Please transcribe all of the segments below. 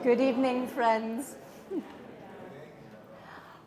Good evening, friends.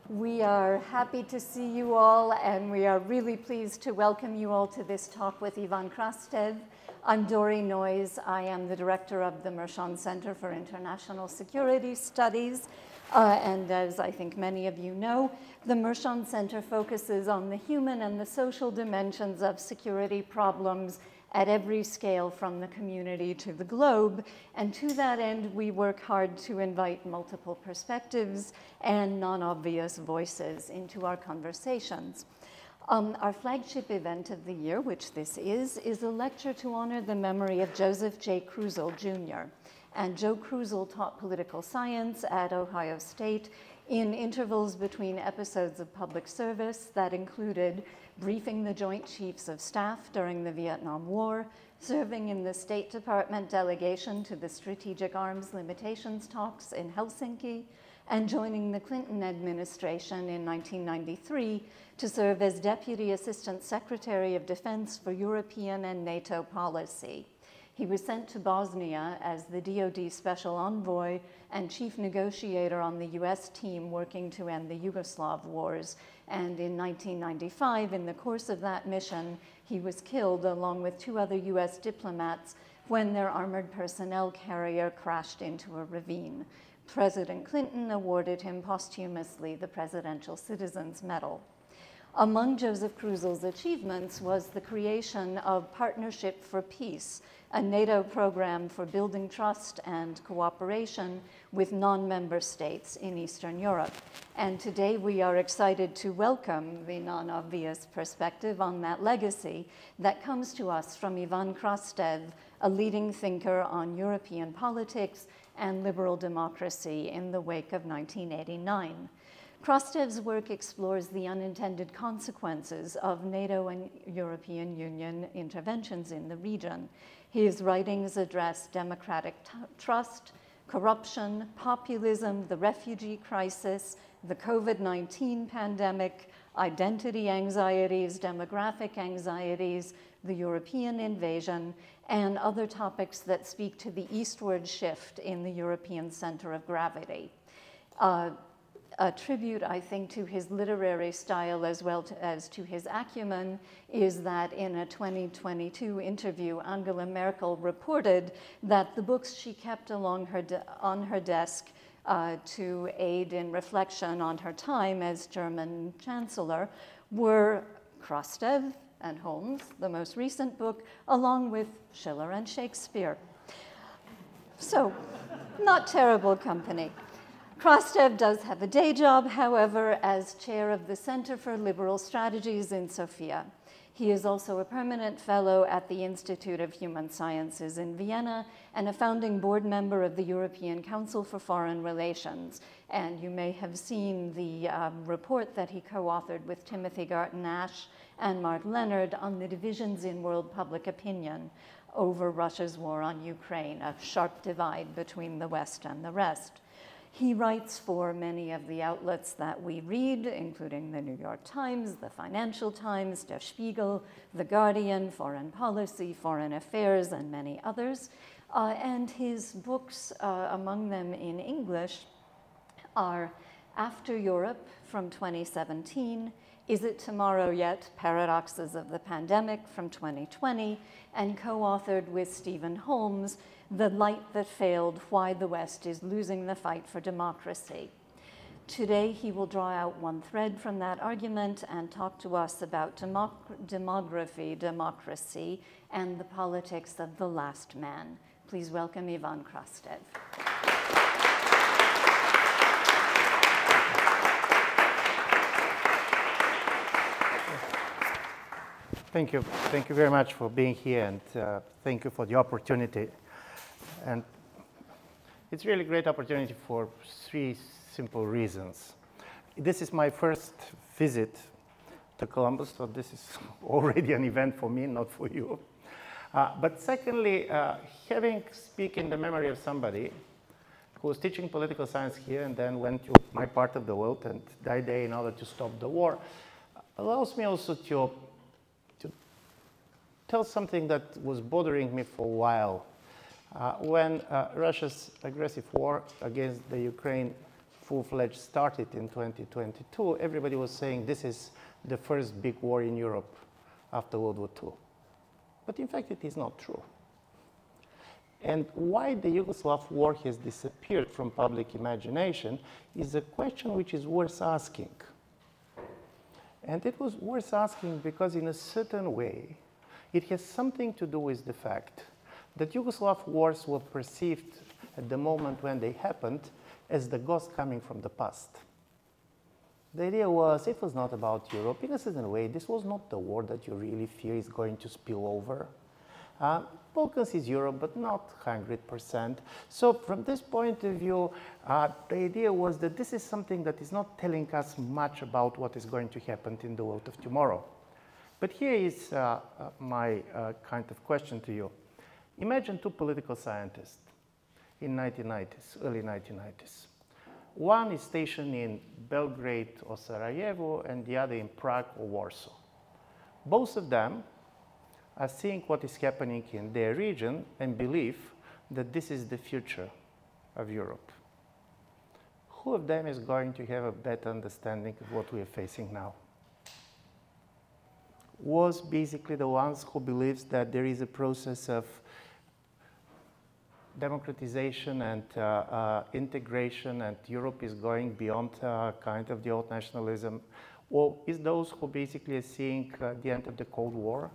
We are happy to see you all, and we are really pleased to welcome you all to this talk with Ivan Krastev. I'm Dori Noyes. I am the director of the Mershon Center for International Security Studies. And as I think many of you know, the Mershon Center focuses on the human and the social dimensions of security problems at every scale, from the community to the globe. And to that end, we work hard to invite multiple perspectives and non-obvious voices into our conversations. Our flagship event of the year, which this is a lecture to honor the memory of Joseph J. Kruzel, Jr. And Joe Kruzel taught political science at Ohio State in intervals between episodes of public service that included briefing the Joint Chiefs of Staff during the Vietnam War, serving in the State Department delegation to the Strategic Arms Limitations talks in Helsinki, and joining the Clinton administration in 1993 to serve as Deputy Assistant Secretary of Defense for European and NATO policy. He was sent to Bosnia as the DoD Special Envoy and Chief Negotiator on the US team working to end the Yugoslav wars. And in 1995, in the course of that mission, he was killed along with 2 other US diplomats when their armored personnel carrier crashed into a ravine. President Clinton awarded him posthumously the Presidential Citizens Medal. Among Joseph Kruzel's achievements was the creation of Partnership for Peace, a NATO program for building trust and cooperation with non-member states in Eastern Europe. And today we are excited to welcome the non-obvious perspective on that legacy that comes to us from Ivan Krastev, a leading thinker on European politics and liberal democracy in the wake of 1989. Krastev's work explores the unintended consequences of NATO and European Union interventions in the region. His writings address democratic trust, corruption, populism, the refugee crisis, the COVID-19 pandemic, identity anxieties, demographic anxieties, the European invasion, and other topics that speak to the eastward shift in the European center of gravity. A tribute, I think, to his literary style as well as to his acumen is that in a 2022 interview, Angela Merkel reported that the books she kept on her desk to aid in reflection on her time as German Chancellor were Krastev and Holmes, the most recent book, along with Schiller and Shakespeare. So, not terrible company. Krastev does have a day job, however, as chair of the Center for Liberal Strategies in Sofia. He is also a permanent fellow at the Institute of Human Sciences in Vienna and a founding board member of the European Council for Foreign Relations. And you may have seen the report that he co-authored with Timothy Garton-Ash and Mark Leonard on the divisions in world public opinion over Russia's war on Ukraine, a sharp divide between the West and the rest. He writes for many of the outlets that we read, including the New York Times, the Financial Times, Der Spiegel, The Guardian, Foreign Policy, Foreign Affairs, and many others. And his books, among them in English, are After Europe from 2017, Is It Tomorrow Yet? Paradoxes of the Pandemic from 2020, and co-authored with Stephen Holmes, The Light That Failed, Why the West is Losing the Fight for Democracy. Today, he will draw out one thread from that argument and talk to us about demography, democracy, and the politics of the last man. Please welcome Ivan Krastev. Thank you. Thank you very much for being here, and thank you for the opportunity. And it's really a great opportunity for 3 simple reasons. This is my first visit to Columbus, so this is already an event for me, not for you. But secondly, having speak in the memory of somebody who was teaching political science here and then went to my part of the world and died there in order to stop the war, allows me also to tell something that was bothering me for a while. When Russia's aggressive war against the Ukraine full-fledged started in 2022, everybody was saying this is the first big war in Europe after World War II. But in fact, it is not true. And why the Yugoslav war has disappeared from public imagination is a question which is worth asking. And it was worth asking because in a certain way, it has something to do with the fact that Yugoslav wars were perceived at the moment when they happened as the ghost coming from the past. The idea was it was not about Europe. In a certain way, this was not the war that you really fear is going to spill over. Balkans is Europe, but not 100%. So from this point of view, the idea was that this is something that is not telling us much about what is going to happen in the world of tomorrow. But here is my kind of question to you. Imagine two political scientists in 1990s, early 1990s. One is stationed in Belgrade or Sarajevo, and the other in Prague or Warsaw. Both of them are seeing what is happening in their region and believe that this is the future of Europe. Who of them is going to have a better understanding of what we are facing now? Was basically the ones who believes that there is a process of democratization and integration, and Europe is going beyond kind of the old nationalism, or is those who basically are seeing the end of the Cold War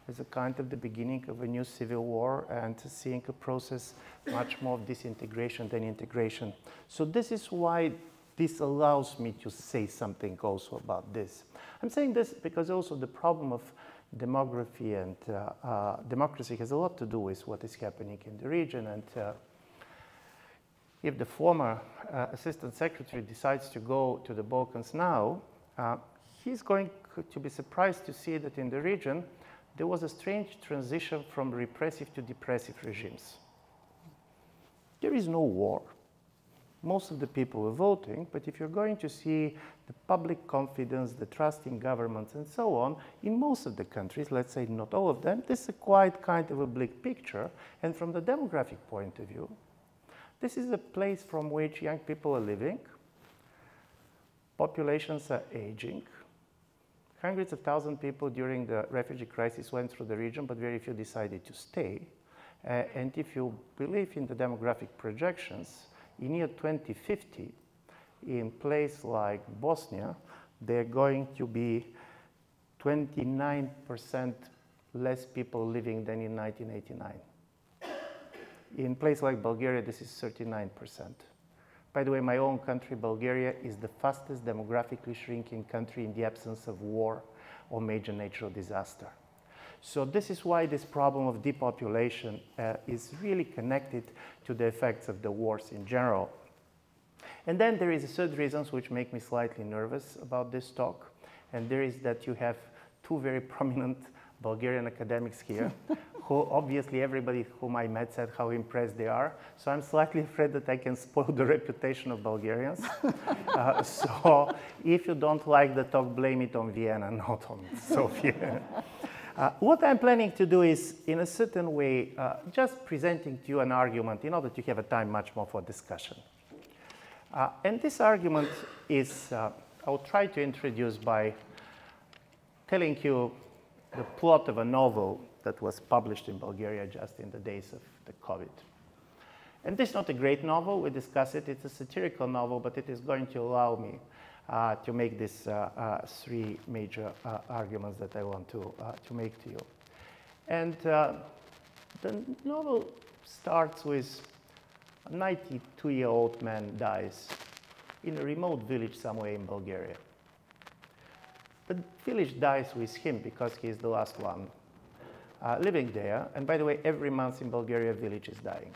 as a kind of the beginning of a new civil war and seeing a process much more of disintegration than integration? So this is why this allows me to say something also about this. I'm saying this because also the problem of demography and democracy has a lot to do with what is happening in the region. And if the former assistant secretary decides to go to the Balkans now, he's going to be surprised to see that in the region there was a strange transition from repressive to depressive regimes. There is no war. Most of the people were voting, but if you're going to see the public confidence, the trust in governments, and so on, in most of the countries, let's say not all of them, this is a quite kind of a bleak picture. And from the demographic point of view, this is a place from which young people are living, populations are aging. Hundreds of thousands of people during the refugee crisis went through the region, but very few decided to stay. And if you believe in the demographic projections, in year 2050, in place like Bosnia, there are going to be 29% less people living than in 1989. In place like Bulgaria, this is 39%. By the way, my own country, Bulgaria, is the fastest demographically shrinking country in the absence of war or major natural disaster. So this is why this problem of depopulation is really connected to the effects of the wars in general. And then there is a third reasons which make me slightly nervous about this talk, and there is that you have two very prominent Bulgarian academics here, who obviously everybody whom I met said how impressed they are. So I'm slightly afraid that I can spoil the reputation of Bulgarians. So if you don't like the talk, blame it on Vienna, not on Sofia. What I'm planning to do is, in a certain way, just presenting to you an argument in order to have a time much more for discussion. And this argument is, I'll try to introduce by telling you the plot of a novel that was published in Bulgaria just in the days of the COVID. And this is not a great novel, we discuss it, it's a satirical novel, but it is going to allow me to make these three major arguments that I want to make to you. And the novel starts with a 92-year-old man dies in a remote village somewhere in Bulgaria. The village dies with him because he is the last one living there. And by the way, every month in Bulgaria, a village is dying.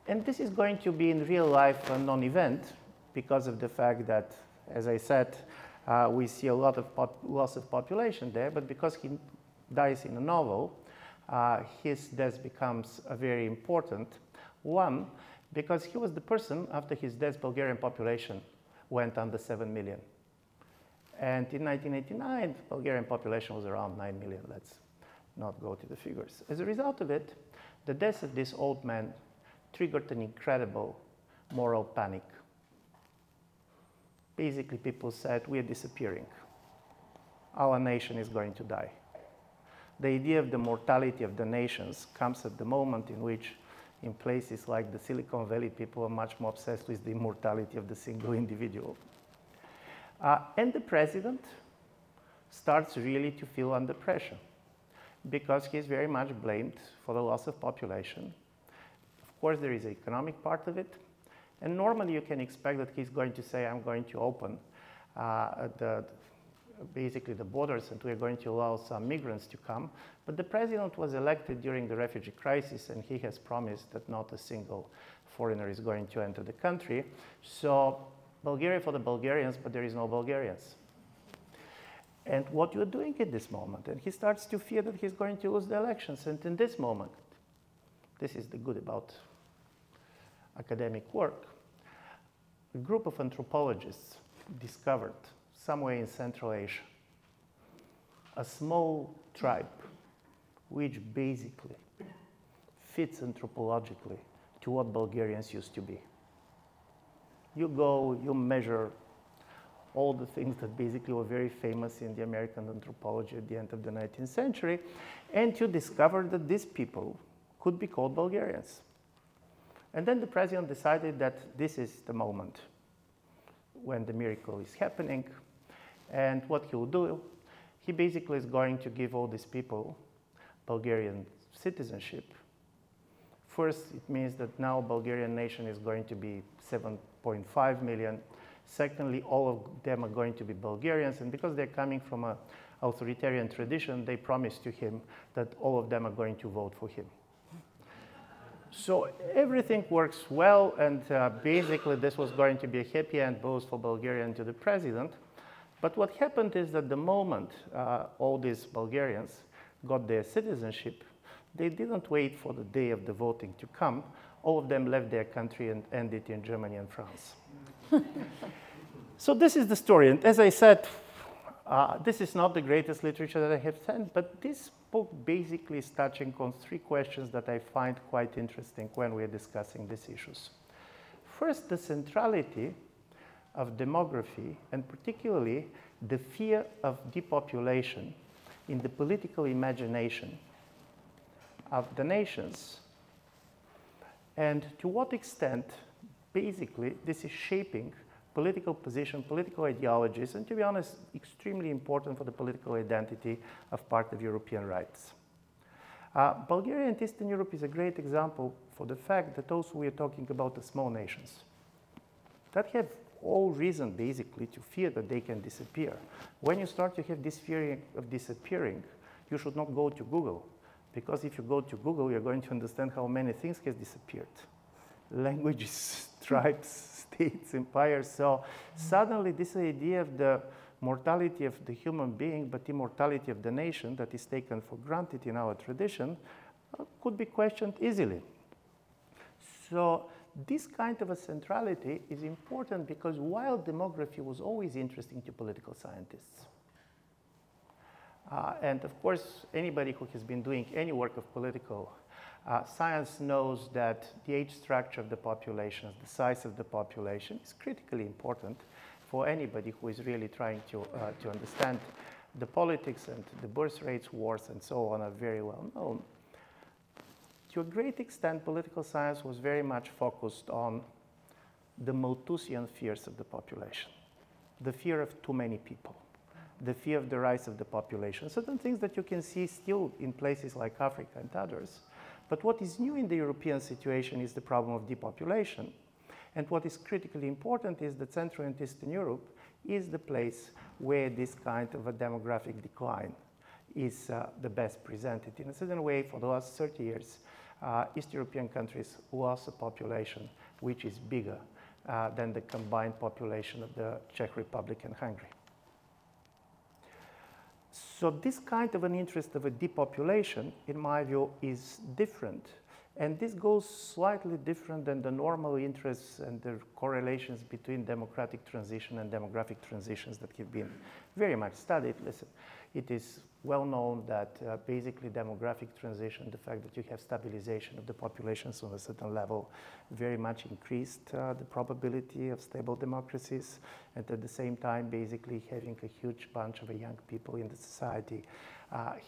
And this is going to be in real life a non-event because of the fact that, as I said, we see a lot of loss of population there, but because he dies in a novel, his death becomes very important. One, because he was the person, after his death, Bulgarian population went under 7 million. And in 1989, Bulgarian population was around 9 million. Let's not go to the figures. As a result of it, The death of this old man triggered an incredible moral panic. Basically, people said, we are disappearing. Our nation is going to die. The idea of the mortality of the nations comes at the moment in which, in places like the Silicon Valley, people are much more obsessed with the immortality of the single individual. And the president starts really to feel under pressure because he's very much blamed for the loss of population. Of course, there is an economic part of it. And normally, you can expect that he's going to say, I'm going to open basically the borders and we're going to allow some migrants to come. But the president was elected during the refugee crisis and he has promised that not a single foreigner is going to enter the country. So Bulgaria for the Bulgarians, but there is no Bulgarians. And what you're doing at this moment, and he starts to fear that he's going to lose the elections. And in this moment, this is the good about academic work, a group of anthropologists discovered somewhere in Central Asia a small tribe which basically fits anthropologically to what Bulgarians used to be. You go, you measure all the things that basically were very famous in the American anthropology at the end of the 19th century, and you discover that these people could be called Bulgarians. And then the president decided that this is the moment when the miracle is happening. And what he'll do, he basically is going to give all these people Bulgarian citizenship. First, it means that now Bulgarian nation is going to be 7.5 million. Secondly, all of them are going to be Bulgarians. And because they're coming from an authoritarian tradition, they promised to him that all of them are going to vote for him. So everything works well, and basically this was going to be a happy end both for Bulgaria and to the president. But what happened is that the moment all these Bulgarians got their citizenship, they didn't wait for the day of the voting to come. All of them left their country and ended in Germany and France. So this is the story. And as I said, this is not the greatest literature that I have sent, but this book basically is touching on three questions that I find quite interesting when we're discussing these issues. First, the centrality of demography, and particularly the fear of depopulation in the political imagination of the nations, and to what extent, basically, this is shaping political position, political ideologies, and to be honest, extremely important for the political identity of part of European rights. Bulgaria and Eastern Europe is a great example for the fact that also we are talking about the small nations that have all reason, basically, to fear that they can disappear. When you start to have this fear of disappearing, you should not go to Google, because if you go to Google, you're going to understand how many things have disappeared. Languages, tribes, states, empires. So suddenly this idea of the mortality of the human being, but immortality of the nation that is taken for granted in our tradition could be questioned easily. So this kind of a centrality is important because while demography was always interesting to political scientists, and of course, anybody who has been doing any work of political science knows that the age structure of the population, the size of the population is critically important for anybody who is really trying to understand the politics, and the birth rates, wars, and so on are very well known. To a great extent, political science was very much focused on the Malthusian fears of the population, the fear of too many people, the fear of the rise of the population, certain things that you can see still in places like Africa and others. But what is new in the European situation is the problem of depopulation. And what is critically important is that Central and Eastern Europe is the place where this kind of a demographic decline is the best presented. In a certain way, for the last 30 years, East European countries lost a population which is bigger than the combined population of the Czech Republic and Hungary. So this kind of an interest of a depopulation, in my view, is different And this goes slightly different than the normal interests and the correlations between democratic transition and demographic transitions that have been very much studied. Listen, it is well known that basically demographic transition, the fact that you have stabilization of the populations on a certain level, very much increased the probability of stable democracies, and at the same time basically having a huge bunch of young people in the society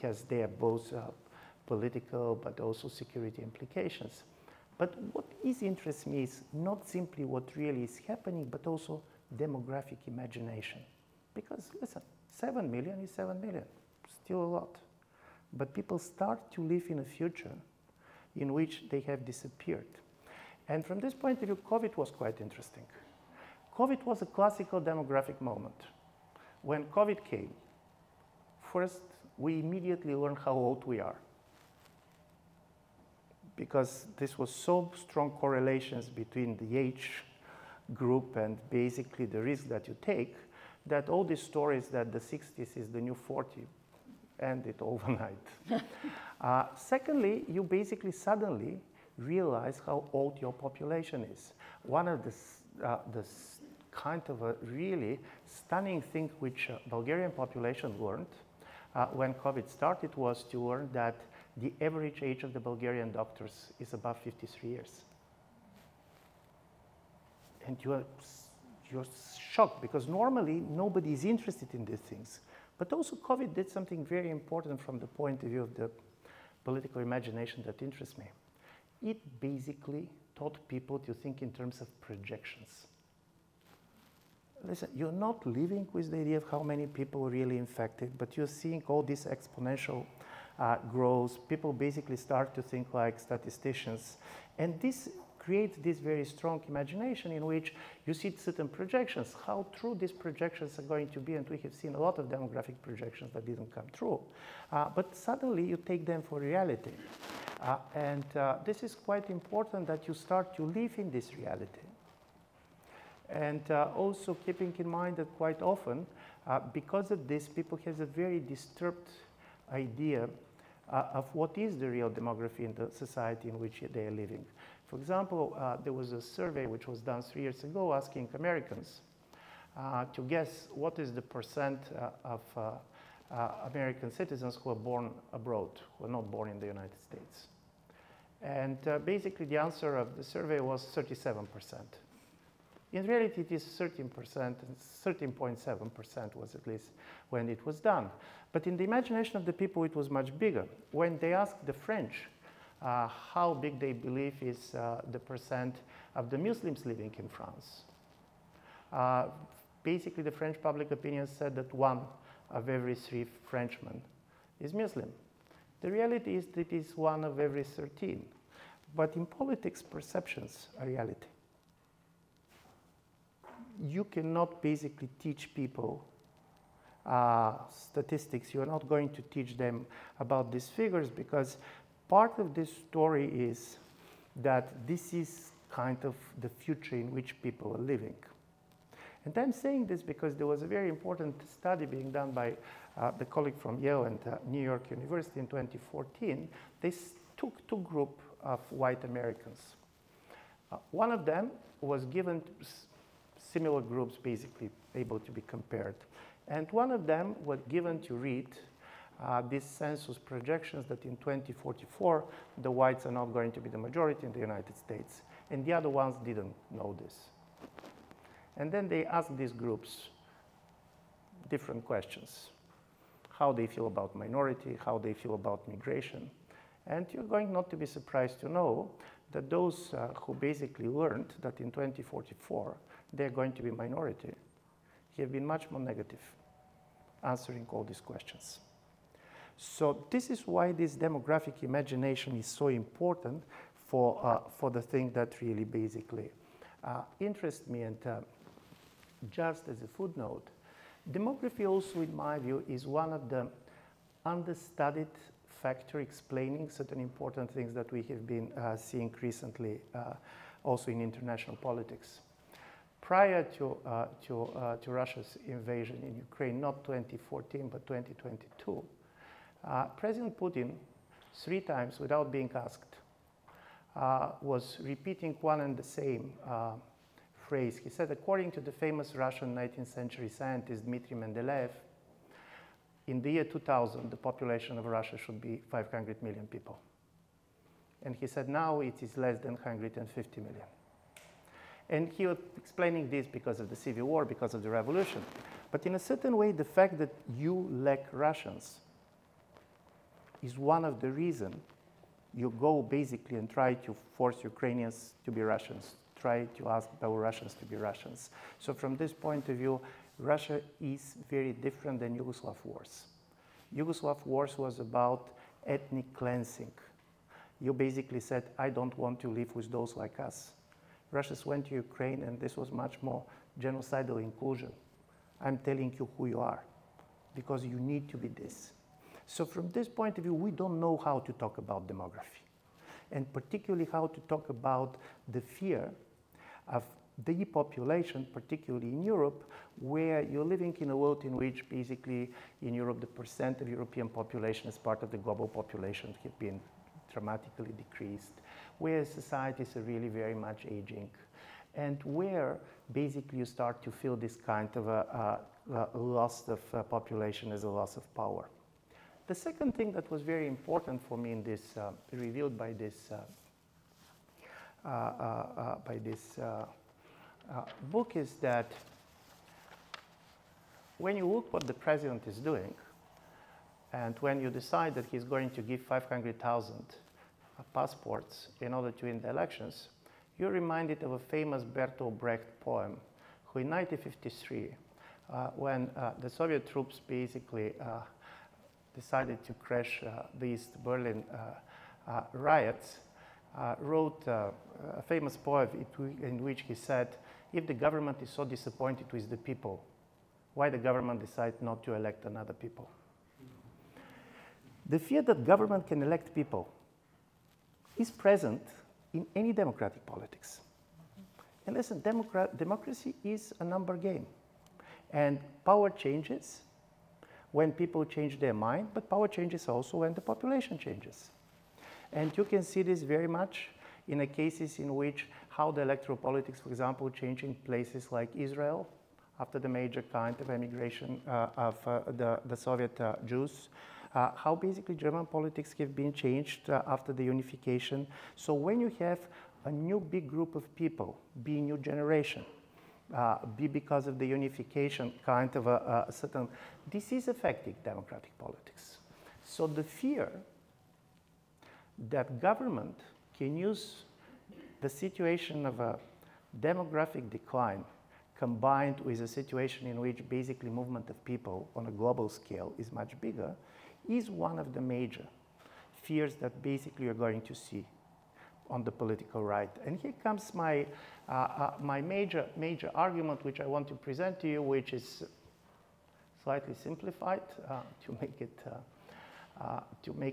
has there both political but also security implications. But what interests me is not simply what really is happening, but also demographic imagination. Because listen, 7 million is 7 million, still a lot. But people start to live in a future in which they have disappeared. And from this point of view, COVID was quite interesting. COVID was a classical demographic moment. When COVID came, first, we immediately learned how old we are, because this was so strong correlations between the age group and basically the risk that you take, that all these stories that the 60s is the new 40 ended overnight. Secondly, you basically suddenly realize how old your population is. One of the kind of a really stunning thing which Bulgarian population learned when COVID started was to learn that the average age of the Bulgarian doctors is above 53 years. And you're shocked, because normally nobody is interested in these things. But also COVID did something very important from the point of view of the political imagination that interests me. It basically taught people to think in terms of projections. Listen, you're not living with the idea of how many people are really infected, but you're seeing all this exponential growth. People basically start to think like statisticians. And this creates this very strong imagination in which you see certain projections, how true these projections are going to be. And we have seen a lot of demographic projections that didn't come true. But suddenly you take them for reality. This is quite important, that you start to live in this reality. And also keeping in mind that quite often, because of this, people have a very disturbed idea of what is the real demography in the society in which they are living. For example, there was a survey which was done 3 years ago asking Americans to guess what is the percent of American citizens who are born abroad, who are not born in the United States. And basically the answer of the survey was 37%. In reality, it is 13%, and 13.7% was at least when it was done. But in the imagination of the people, it was much bigger. When they asked the French how big they believe is the percent of the Muslims living in France, basically the French public opinion said that 1 of every 3 Frenchmen is Muslim. The reality is that it is 1 of every 13. But in politics, perceptions are reality. You cannot basically teach people statistics. You are not going to teach them about these figures, because part of this story is that this is kind of the future in which people are living. And I'm saying this because there was a very important study being done by the colleague from Yale and New York University in 2014. They took 2 groups of white Americans. One of them was given similar groups basically able to be compared. And one of them was given to read these census projections that in 2044, the whites are not going to be the majority in the United States. And the other ones didn't know this. And then they asked these groups different questions. How they feel about minority, how they feel about migration. And you're going not to be surprised to know that those who basically learned that in 2044, they're going to be minority, have been much more negative answering all these questions. So this is why this demographic imagination is so important for the thing that really basically interests me. And just as a footnote, demography also, in my view, is one of the understudied factor explaining certain important things that we have been seeing recently also in international politics. Prior to Russia's invasion in Ukraine, not 2014, but 2022, President Putin, 3 times without being asked, was repeating one and the same phrase. He said, according to the famous Russian 19th century scientist Dmitry Mendeleev, in the year 2000, the population of Russia should be 500 million people. And he said, now it is less than 150 million. And he was explaining this because of the Civil War, because of the revolution. But in a certain way, the fact that you lack Russians is one of the reasons you go basically and try to force Ukrainians to be Russians, try to ask Belarusians to be Russians. So from this point of view, Russia is very different than Yugoslav wars. Yugoslav wars was about ethnic cleansing. You basically said, I don't want to live with those like us. Russians went to Ukraine, and this was much more genocidal inclusion. I'm telling you who you are, because you need to be this. So from this point of view, we don't know how to talk about demography, and particularly how to talk about the fear of depopulation, particularly in Europe, where you're living in a world in which basically in Europe the percent of European population as part of the global population have been dramatically decreased, where societies are really very much aging, and where basically you start to feel this kind of a loss of population as a loss of power. The second thing that was very important for me in this, revealed by this book is that when you look what the president is doing, and when you decide that he's going to give 500,000 passports in order to win the elections, you're reminded of a famous Bertolt Brecht poem, who in 1953, when the Soviet troops basically decided to crash the East Berlin riots, wrote a famous poem in which he said, if the government is so disappointed with the people, why the government decides not to elect another people? The fear that government can elect people is present in any democratic politics. And listen, democracy is a number game. And power changes when people change their mind, but power changes also when the population changes. And you can see this very much in the cases in which how the electoral politics, for example, change in places like Israel after the major kind of emigration of the Soviet Jews, how basically German politics have been changed after the unification. So when you have a new big group of people, be new generation, be because of the unification kind of a certain, this is affecting democratic politics. So the fear that government can use the situation of a demographic decline combined with a situation in which basically movement of people on a global scale is much bigger is one of the major fears that basically you're going to see on the political right. And here comes my, my major argument, which I want to present to you, which is slightly simplified to make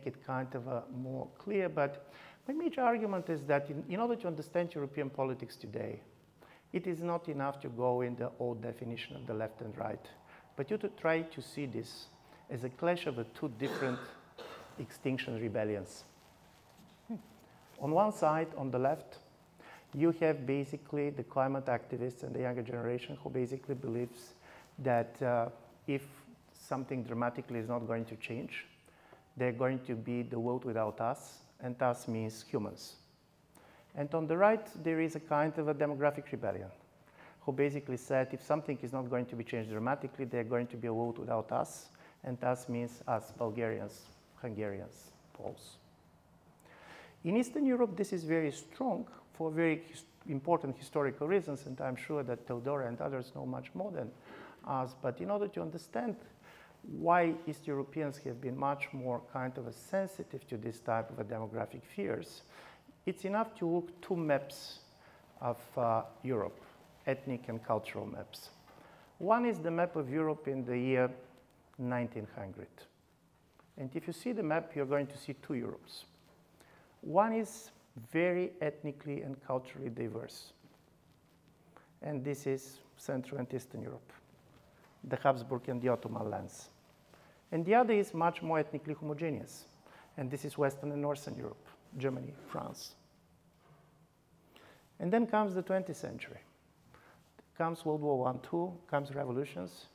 it kind of more clear. But my major argument is that in order to understand European politics today, it is not enough to go in the old definition of the left and right, but you to try to see this as a clash of two different extinction rebellions. On one side, on the left, you have basically the climate activists and the younger generation who basically believes that if something dramatically is not going to change, they're going to be the world without us, and us means humans. And on the right, there is a kind of a demographic rebellion, who basically said if something is not going to be changed dramatically, they're going to be a world without us, and us means us Bulgarians, Hungarians, Poles. In Eastern Europe, this is very strong for very important historical reasons, and I'm sure that Teodora and others know much more than us. But in order to understand why East Europeans have been much more kind of sensitive to this type of demographic fears, it's enough to look two maps of Europe, ethnic and cultural maps. One is the map of Europe in the year 1900. And if you see the map, you're going to see two Europes. One is very ethnically and culturally diverse. And this is Central and Eastern Europe, the Habsburg and the Ottoman lands. And the other is much more ethnically homogeneous. And this is Western and Northern Europe, Germany, France. And then comes the 20th century. Comes World War I, II, comes revolutions,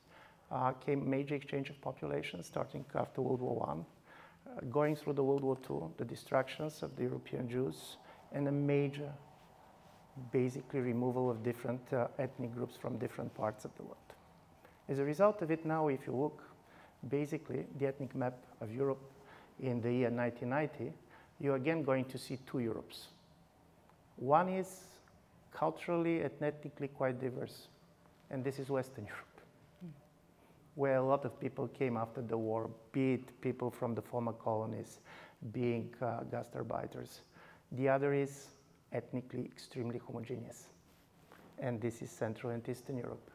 came major exchange of populations starting after World War I, going through the World War II, the destructions of the European Jews, and a major, basically, removal of different ethnic groups from different parts of the world. As a result of it now, if you look, basically, the ethnic map of Europe in the year 1990, you're again going to see two Europes. One is culturally and ethnically quite diverse, and this is Western Europe, where a lot of people came after the war, be it people from the former colonies, being gastarbeiters. The other is ethnically extremely homogeneous, and this is Central and Eastern Europe.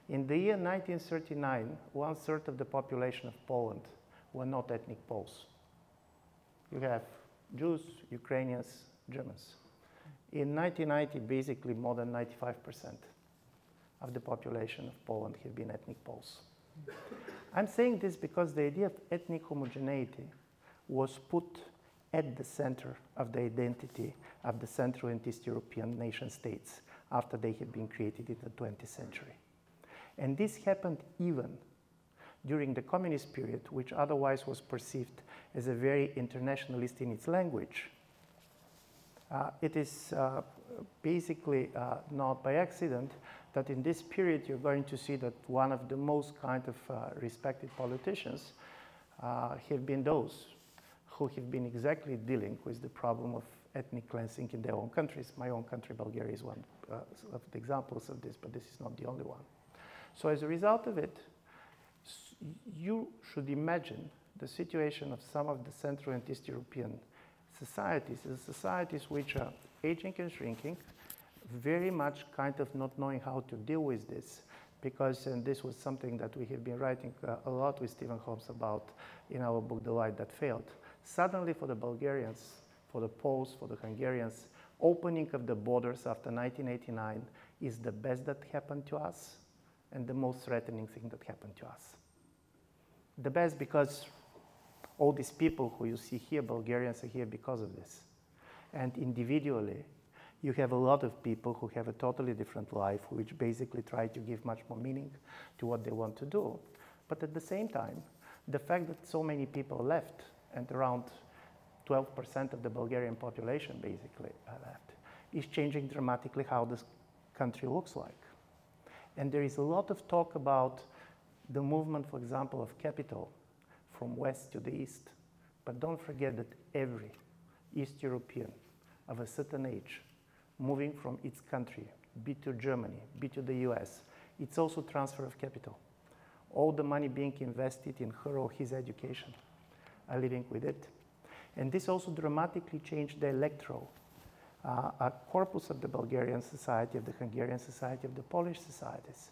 In the year 1939, 1/3 of the population of Poland were not ethnic Poles. You have Jews, Ukrainians, Germans. In 1990, basically more than 95% of the population of Poland have been ethnic Poles. I'm saying this because the idea of ethnic homogeneity was put at the center of the identity of the Central and East European nation states after they had been created in the 20th century. And this happened even during the communist period, which otherwise was perceived as a very internationalist in its language. It is basically not by accident that in this period you're going to see that one of the most kind of respected politicians have been those who have been exactly dealing with the problem of ethnic cleansing in their own countries. My own country, Bulgaria, is one of the examples of this, but this is not the only one. So as a result of it, you should imagine the situation of some of the Central and East European societies as societies which are aging and shrinking, very much kind of not knowing how to deal with this, because, and this was something that we have been writing a lot with Stephen Holmes about in our book, The Light That Failed. Suddenly for the Bulgarians, for the Poles, for the Hungarians, opening of the borders after 1989 is the best that happened to us and the most threatening thing that happened to us. The best because all these people who you see here, Bulgarians, are here because of this. And individually, you have a lot of people who have a totally different life, which basically try to give much more meaning to what they want to do. But at the same time, the fact that so many people left, and around 12% of the Bulgarian population basically left, is changing dramatically how this country looks like. And there is a lot of talk about the movement, for example, of capital from west to the east. But don't forget that every East European of a certain age moving from its country, be to Germany, be to the US, it's also transfer of capital. All the money being invested in her or his education are living with it. And this also dramatically changed the electoral corpus of the Bulgarian society, of the Hungarian society, of the Polish societies.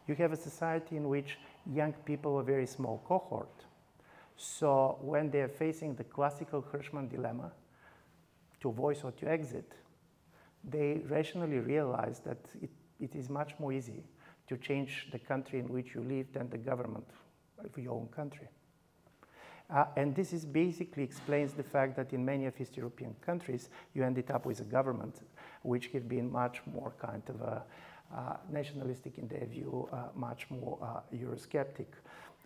You have a society in which young people are a very small cohort. So when they are facing the classical Hirschman dilemma, to voice or to exit, they rationally realize that it is much more easy to change the country in which you live than the government of your own country. And this is basically explains the fact that in many of East European countries, you ended up with a government which had been much more kind of nationalistic in their view, much more Eurosceptic.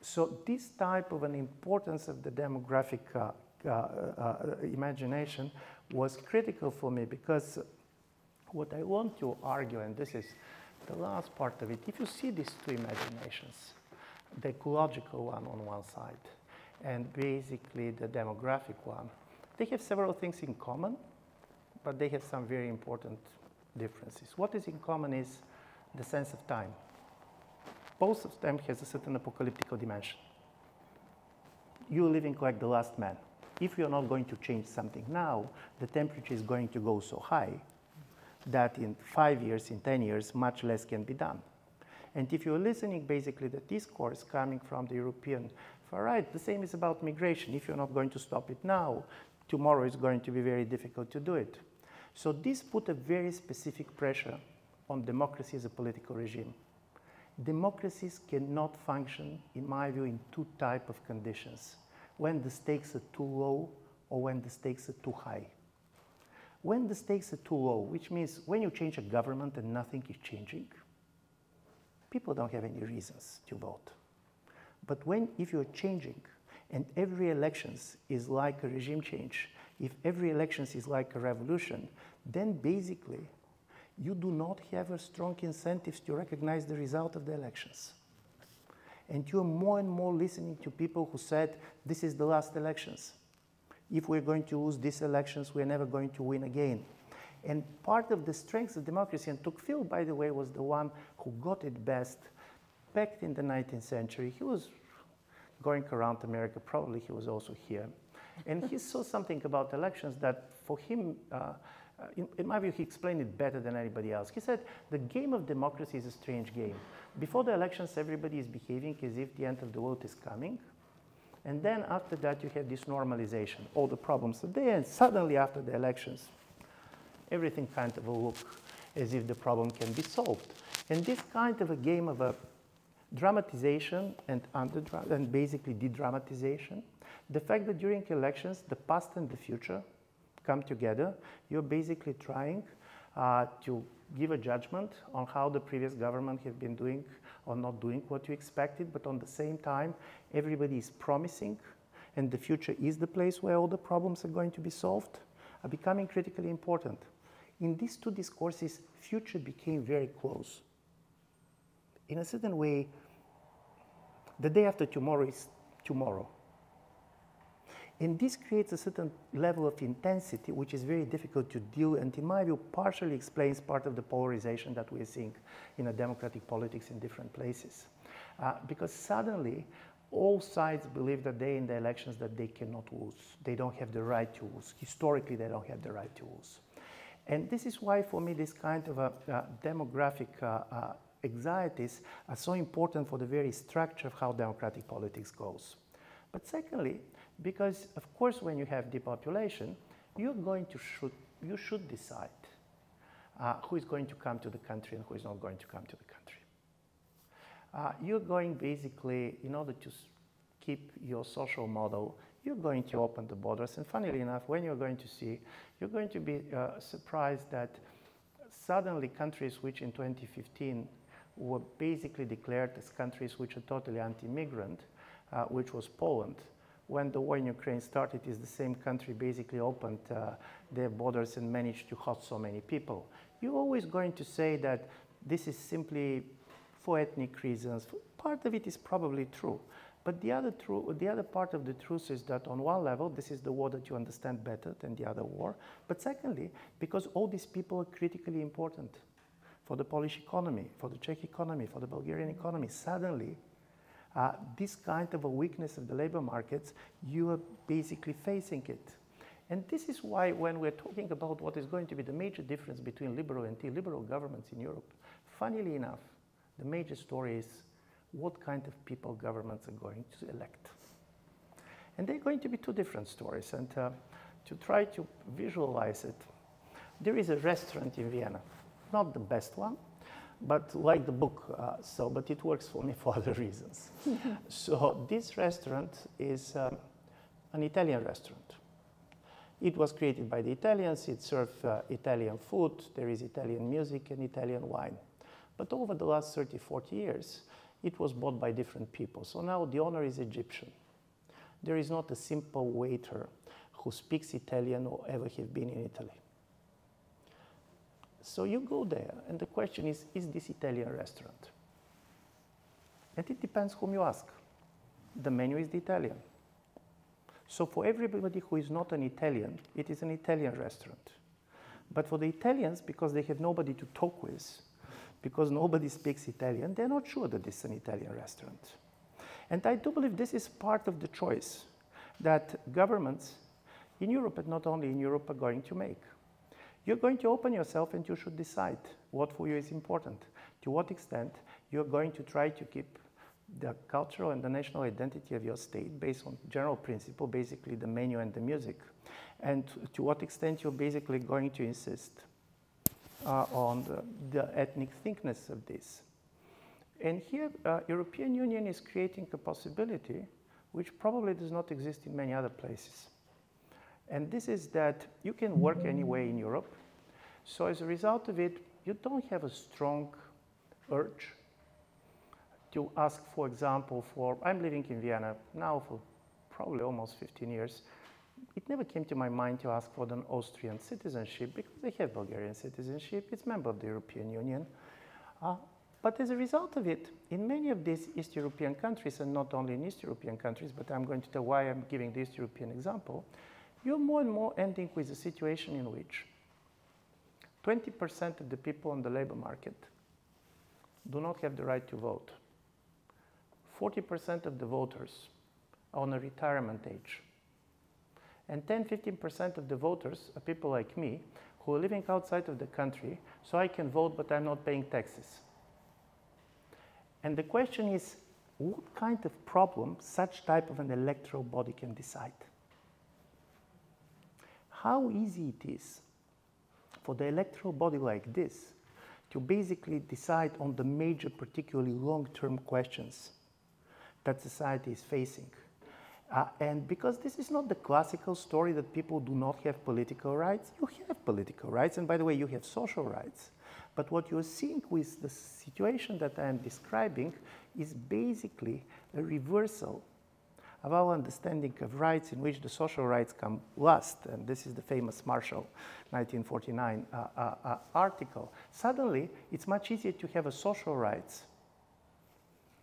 So this type of an importance of the demographic imagination was critical for me, because what I want to argue, and this is the last part of it, if you see these two imaginations, the ecological one on one side and basically the demographic one, they have several things in common, but they have some very important differences. What is in common is the sense of time. Both of them has a certain apocalyptic dimension. You're living like the last man. If you're not going to change something now, the temperature is going to go so high that in 5 years, in 10 years, much less can be done. And if you're listening basically the discourse coming from the European far right, the same is about migration. If you're not going to stop it now, tomorrow is going to be very difficult to do it. So this put a very specific pressure on democracy as a political regime. Democracies cannot function, in my view, in two types of conditions: when the stakes are too low or when the stakes are too high. When the stakes are too low, which means when you change a government and nothing is changing, people don't have any reasons to vote. But if you're changing and every election is like a regime change, if every election is like a revolution, then basically you do not have a strong incentives to recognize the result of the elections. And you're more and more listening to people who said, this is the last elections. If we're going to lose these elections, we're never going to win again. And part of the strength of democracy, and Tocqueville, by the way, was the one who got it best back in the 19th century. He was going around America, probably he was also here. And he saw something about elections that for him, in my view, he explained it better than anybody else. He said, the game of democracy is a strange game. Before the elections, everybody is behaving as if the end of the world is coming. And then after that, you have this normalization. All the problems are there, and suddenly after the elections, everything kind of will look as if the problem can be solved. And this kind of a game of a dramatization and basically de-dramatization, the fact that during elections, the past and the future come together, you're basically trying to give a judgment on how the previous government has been doing or not doing what you expected, but on the same time, everybody is promising, and the future is the place where all the problems are going to be solved, are becoming critically important. In these two discourses, future became very close. In a certain way, the day after tomorrow is tomorrow. And this creates a certain level of intensity, which is very difficult to deal, and in my view, partially explains part of the polarization that we are seeing in a democratic politics in different places. Because suddenly, all sides believe that they in the elections that they cannot lose. They don't have the right to lose. Historically, they don't have the right to lose. And this is why, for me, this kind of demographic anxieties are so important for the very structure of how democratic politics goes. But secondly, because of course when you have depopulation, you should decide who is going to come to the country and who is not going to come to the country. You're going basically, in order to keep your social model, you're going to open the borders. And funnily enough, when you're going to see, you're going to be surprised that suddenly countries which in 2015 were basically declared as countries which are totally anti-immigrant, which was Poland. When the war in Ukraine started, is the same country basically opened their borders and managed to host so many people. You're always going to say that this is simply for ethnic reasons. Part of it is probably true. But the other part of the truth is that on one level, this is the war that you understand better than the other war. But secondly, because all these people are critically important for the Polish economy, for the Czech economy, for the Bulgarian economy, suddenly, this kind of a weakness of the labor markets, you are basically facing it. And this is why when we're talking about what is going to be the major difference between liberal and illiberal governments in Europe, funnily enough, the major story is what kind of people governments are going to elect. And they're going to be two different stories. And to try to visualize it, there is a restaurant in Vienna, not the best one, but like the book, but it works for me for other reasons. So this restaurant is an Italian restaurant. It was created by the Italians. It serves Italian food. There is Italian music and Italian wine. But over the last 30, 40 years, it was bought by different people. So now the owner is Egyptian. There is not a simple waiter who speaks Italian or ever have been in Italy. So you go there, and the question is this Italian restaurant? And it depends whom you ask. The menu is the Italian. So for everybody who is not an Italian, it is an Italian restaurant. But for the Italians, because they have nobody to talk with, because nobody speaks Italian, they're not sure that this is an Italian restaurant. And I do believe this is part of the choice that governments in Europe, and not only in Europe, are going to make. You're going to open yourself and you should decide what for you is important. To what extent you're going to try to keep the cultural and the national identity of your state based on general principle, basically the menu and the music. And to what extent you're basically going to insist on the ethnic thickness of this. And here, European Union is creating a possibility which probably does not exist in many other places. And this is that you can work anywhere in Europe. So as a result of it, you don't have a strong urge to ask, for example, I'm living in Vienna now for probably almost 15 years. It never came to my mind to ask for an Austrian citizenship because they have Bulgarian citizenship. It's a member of the European Union. But as a result of it, in many of these East European countries, and not only in East European countries, but I'm going to tell why I'm giving the East European example, you're more and more ending with a situation in which 20% of the people on the labor market do not have the right to vote. 40% of the voters are on a retirement age. And 10–15% of the voters are people like me who are living outside of the country, so I can vote, but I'm not paying taxes. And the question is, what kind of problem such type of an electoral body can decide? How easy it is for the electoral body like this to basically decide on the major, particularly long-term questions that society is facing. And because this is not the classical story that people do not have political rights, you have political rights, and by the way, you have social rights. But what you're seeing with the situation that I am describing is basically a reversal of our understanding of rights in which the social rights come last. And this is the famous Marshall 1949 article. Suddenly, it's much easier to have a social rights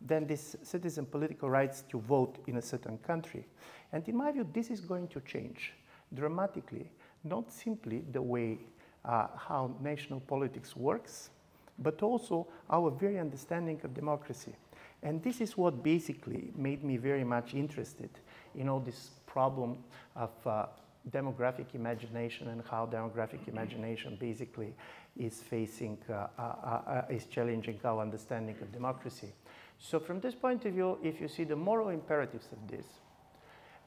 than this citizen political rights to vote in a certain country. And in my view, this is going to change dramatically, not simply the way how national politics works, but also our very understanding of democracy. And this is what basically made me very much interested in all this problem of demographic imagination and how demographic imagination basically is facing, is challenging our understanding of democracy. So from this point of view, if you see the moral imperatives of this,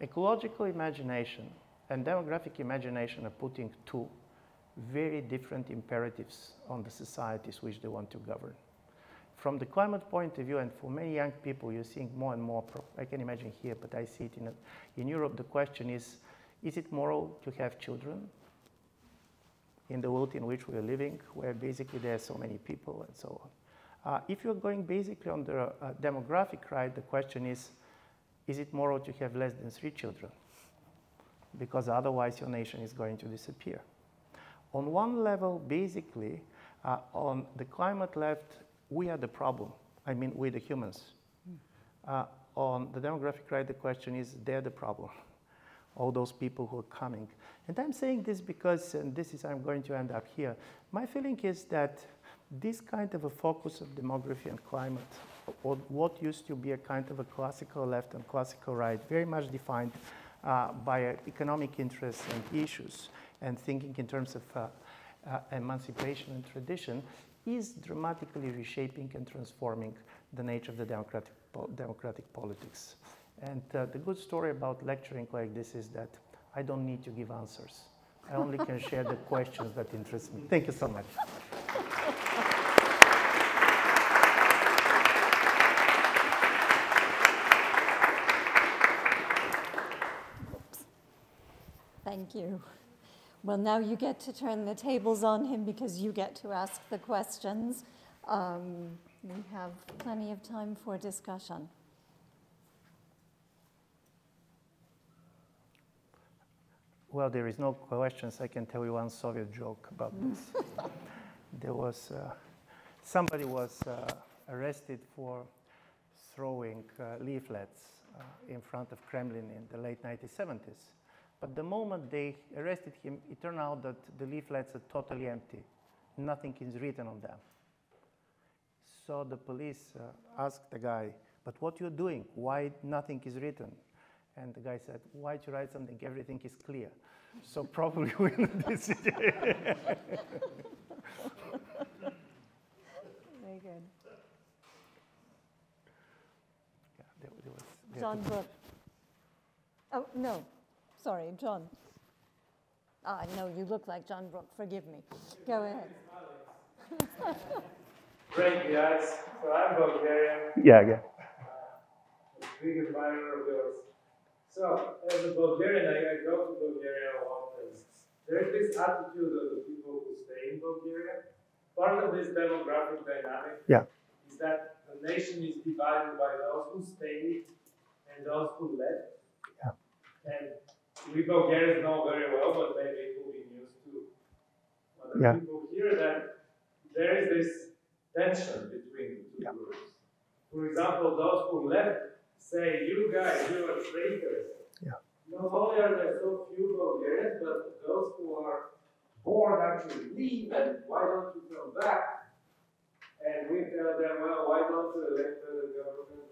ecological imagination and demographic imagination are putting two very different imperatives on the societies which they want to govern. From the climate point of view, and for many young people, you're seeing more and more, I can imagine here, but I see it in Europe, the question is it moral to have children in the world in which we are living, where basically there are so many people and so on. If you're going basically on the demographic right, the question is it moral to have less than 3 children? Because otherwise your nation is going to disappear. On one level, basically, on the climate left, we are the problem. I mean, we're the humans. On the demographic right, the question is they're the problem. All those people who are coming. And I'm saying this because, and this is, I'm going to end up here, my feeling is that this kind of a focus of demography and climate, or what used to be a kind of a classical left and classical right, very much defined by economic interests and issues, and thinking in terms of emancipation and tradition, is dramatically reshaping and transforming the nature of the democratic politics. And the good story about lecturing like this is that I don't need to give answers. I only can share the questions that interest me. Thank you so much. Thank you. Well, now you get to turn the tables on him because you get to ask the questions. We have plenty of time for discussion. Well, there is no questions. I can tell you one Soviet joke about this. There was, somebody was arrested for throwing leaflets in front of Kremlin in the late 1970s. But the moment they arrested him, it turned out that the leaflets are totally empty. Nothing is written on them. So the police asked the guy, but what you're doing? Why nothing is written? And the guy said, why to write something? Everything is clear. So probably we're in this situation. Very good. Yeah, there was, John Brooke. Oh, no. Sorry, John. No, you look like John Brooke. Forgive me. Go ahead. Great, guys. So I'm Bulgarian. Yeah. Big admirer of yours. So, as a Bulgarian, I go to Bulgaria a lot, and there is this attitude of the people who stay in Bulgaria. Part of this demographic dynamic is that the nation is divided by those who stayed and those who left. And we Bulgarians know very well, but maybe who we news too. But the people hear that there is this tension between the two groups. For example, those who left say, you guys, you are traitors. Not only are there so few Bulgarians, but those who are born actually leave, and why don't you come back? And we tell them, well, why don't you elect the government?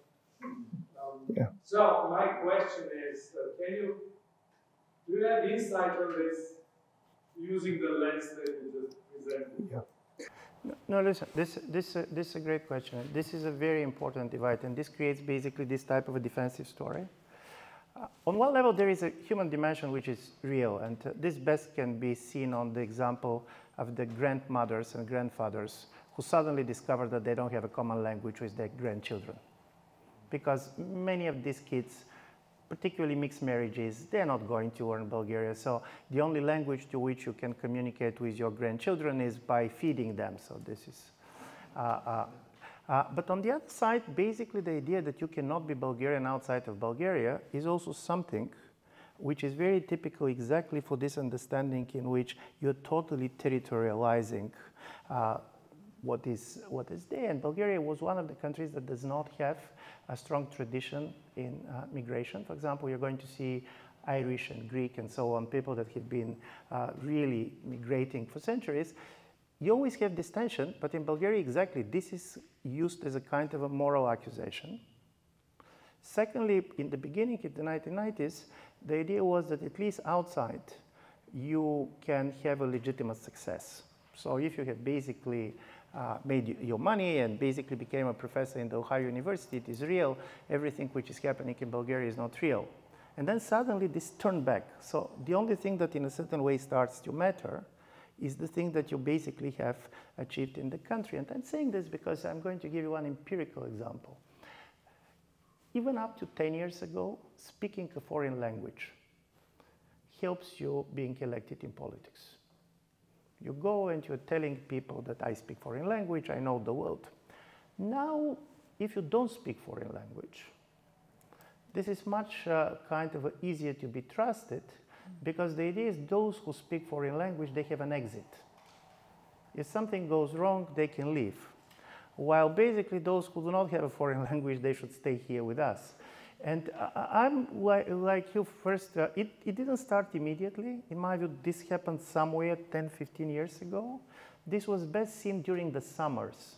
So my question is, do you have insight on this using the lens that you just presented? No, listen, this is a great question. This is a very important divide, and this creates basically this type of a defensive story. On one level, there is a human dimension which is real, and this best can be seen on the example of the grandmothers and grandfathers who suddenly discover that they don't have a common language with their grandchildren. Because many of these kids, particularly mixed marriages, they're not going to learn Bulgaria. So the only language to which you can communicate with your grandchildren is by feeding them. So this is, but on the other side, basically the idea that you cannot be Bulgarian outside of Bulgaria is also something which is very typical exactly for this understanding in which you're totally territorializing what is there. And Bulgaria was one of the countries that does not have a strong tradition in migration. For example, you're going to see Irish and Greek and so on, people that have been really migrating for centuries. You always have this tension, but in Bulgaria, exactly, this is used as a kind of a moral accusation. Secondly, in the beginning, in the 1990s, the idea was that at least outside, you can have a legitimate success. So if you have basically made your money and basically became a professor in the Ohio University, it is real. Everything which is happening in Bulgaria is not real. And then suddenly this turned back. So the only thing that in a certain way starts to matter is the thing that you basically have achieved in the country. And I'm saying this because I'm going to give you one empirical example. Even up to 10 years ago, speaking a foreign language helps you being elected in politics. You go and you're telling people that I speak foreign language, I know the world. Now, if you don't speak foreign language, this is much kind of easier to be trusted because the idea is those who speak foreign language, they have an exit. If something goes wrong, they can leave. While basically those who do not have a foreign language, they should stay here with us. And I'm like you first, it didn't start immediately. In my view, this happened somewhere 10, 15 years ago. This was best seen during the summers.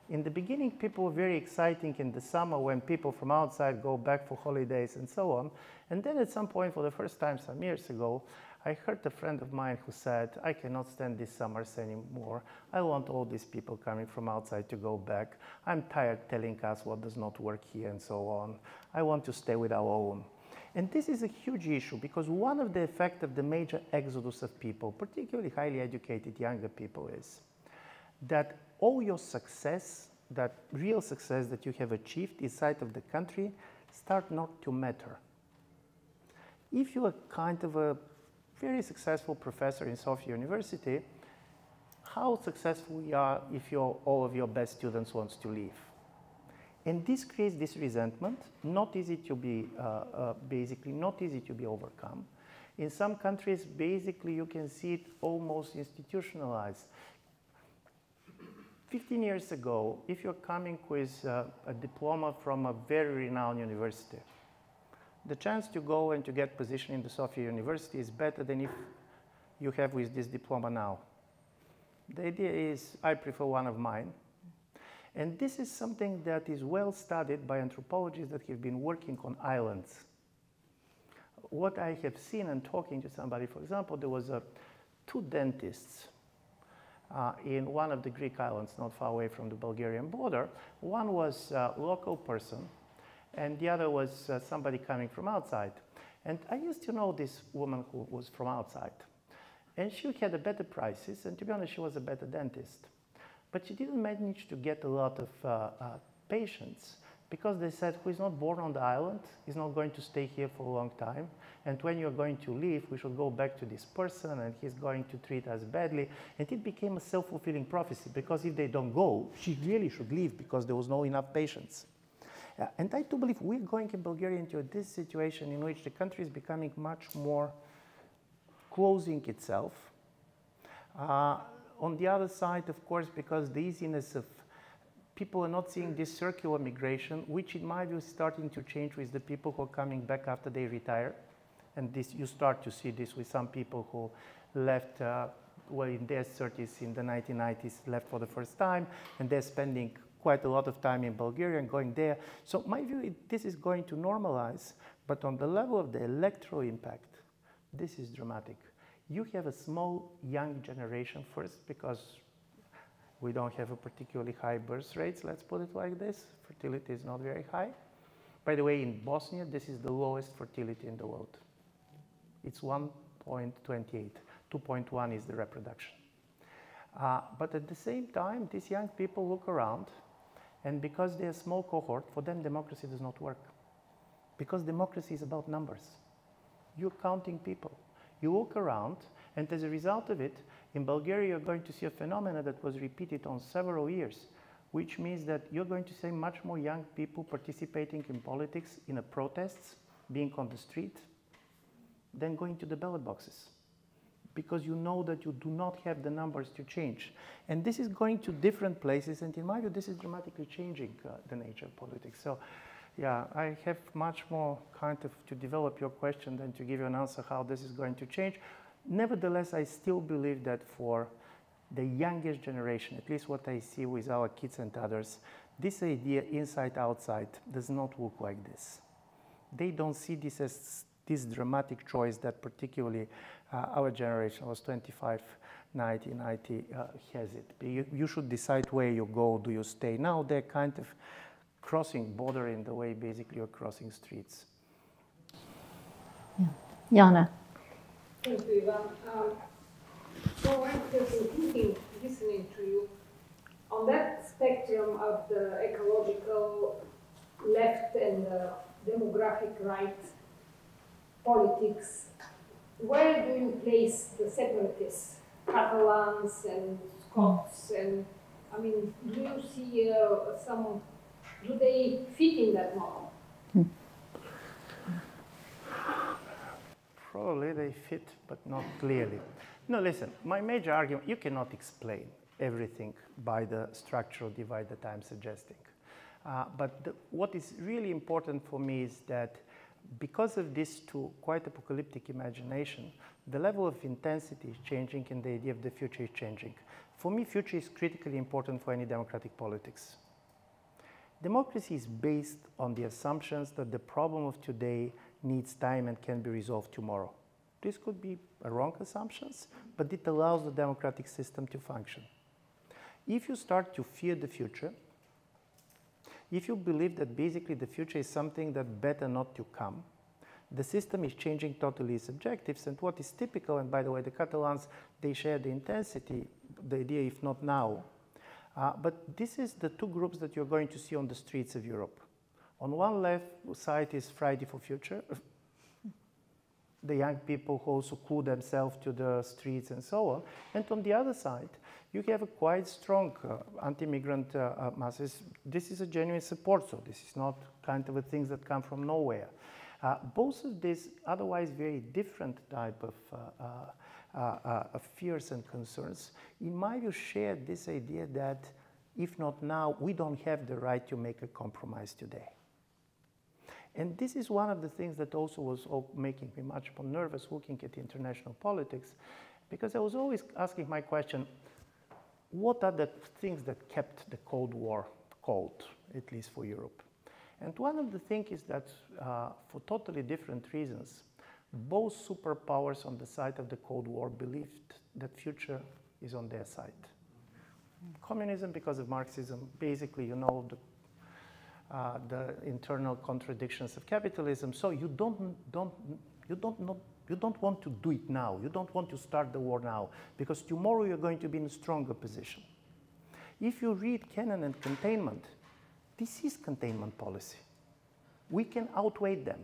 In the beginning, people were very exciting in the summer when people from outside go back for holidays and so on. And then at some point, for the first time some years ago, I heard a friend of mine who said, I cannot stand these summers anymore. I want all these people coming from outside to go back. I'm tired telling us what does not work here and so on. I want to stay with our own. And this is a huge issue because one of the effects of the major exodus of people, particularly highly educated younger people, is that all your success, that real success that you have achieved inside of the country, start not to matter. If you are kind of a very successful professor in Sofia University, how successful you are if all of your best students want to leave? And this creates this resentment, not easy to be, basically not easy to be overcome. In some countries, basically you can see it almost institutionalized. 15 years ago, if you're coming with a diploma from a very renowned university, the chance to go and to get position in the Sofia University is better than if you have with this diploma now. The idea is, I prefer one of mine. And this is something that is well studied by anthropologists that have been working on islands. What I have seen and talking to somebody, for example, there was two dentists in one of the Greek islands not far away from the Bulgarian border. One was a local person, and the other was somebody coming from outside. And I used to know this woman who was from outside. And she had a better prices, and to be honest, she was a better dentist. But she didn't manage to get a lot of patients because they said who is not born on the island is not going to stay here for a long time. And when you're going to leave, we should go back to this person and he's going to treat us badly. And it became a self-fulfilling prophecy because if they don't go, she really should leave because there was no enough patience. And I do believe we're going in Bulgaria into this situation in which the country is becoming much more closing itself. On the other side, of course, because the easiness of people are not seeing this circular migration, which in my view is starting to change with the people who are coming back after they retire. And this, you start to see this with some people who left, well, in their 30s, in the 1990s, left for the first time, and they're spending quite a lot of time in Bulgaria and going there. So my view, this is going to normalize, but on the level of the electoral impact, this is dramatic. You have a small, young generation first, because we don't have a particularly high birth rates, let's put it like this. Fertility is not very high. By the way, in Bosnia, this is the lowest fertility in the world. It's 1.28. 2.1 is the reproduction. But at the same time, these young people look around, and because they're a small cohort, for them democracy does not work. Because democracy is about numbers. You're counting people. You look around, and as a result of it, in Bulgaria, you're going to see a phenomenon that was repeated on several years, which means that you're going to see much more young people participating in politics, in protests, being on the street, than going to the ballot boxes. Because you know that you do not have the numbers to change. And this is going to different places, and in my view, this is dramatically changing the nature of politics. So, yeah, I have much more kind of to develop your question than to give you an answer how this is going to change. Nevertheless, I still believe that for the youngest generation, at least what I see with our kids and others, this idea inside, outside does not look like this. They don't see this as this dramatic choice that particularly our generation was 25, 90, 90 has it. You should decide where you go, do you stay? Now they're kind of crossing border in the way basically you're crossing streets. Yeah. Jana. Thank you, Ivan. So I'm just thinking, listening to you, on that spectrum of the ecological left and the demographic right politics, where do you place the separatists, Catalans and Scots, and I mean, do you see do they fit in that model? Probably they fit, but not clearly. No, listen, my major argument, you cannot explain everything by the structural divide that I'm suggesting. But what is really important for me is that because of this quite apocalyptic imagination, the level of intensity is changing and the idea of the future is changing. For me, future is critically important for any democratic politics. Democracy is based on the assumptions that the problem of today needs time and can be resolved tomorrow. This could be a wrong assumptions, but it allows the democratic system to function. If you start to fear the future, if you believe that basically the future is something that better not to come, the system is changing totally its objectives, and what is typical, and by the way, the Catalans, they share the intensity, the idea, if not now, but this is the two groups that you're going to see on the streets of Europe. On one left side is Friday for Future, the young people who also cool themselves to the streets and so on. And on the other side, you have a quite strong anti-immigrant masses. This is a genuine support, so this is not kind of a things that come from nowhere. Both of these otherwise very different type of fears and concerns, in my view, share this idea that if not now, we don't have the right to make a compromise today. And this is one of the things that also was making me much more nervous looking at international politics, because I was always asking my question, what are the things that kept the Cold War cold, at least for Europe? And one of the things is that for totally different reasons, both superpowers on the side of the Cold War believed that future is on their side. Communism because of Marxism, basically, you know, the internal contradictions of capitalism. So you don't want to do it now. You don't want to start the war now, because tomorrow you're going to be in a stronger position. If you read Canon and Containment, This is containment policy. We can outweigh them.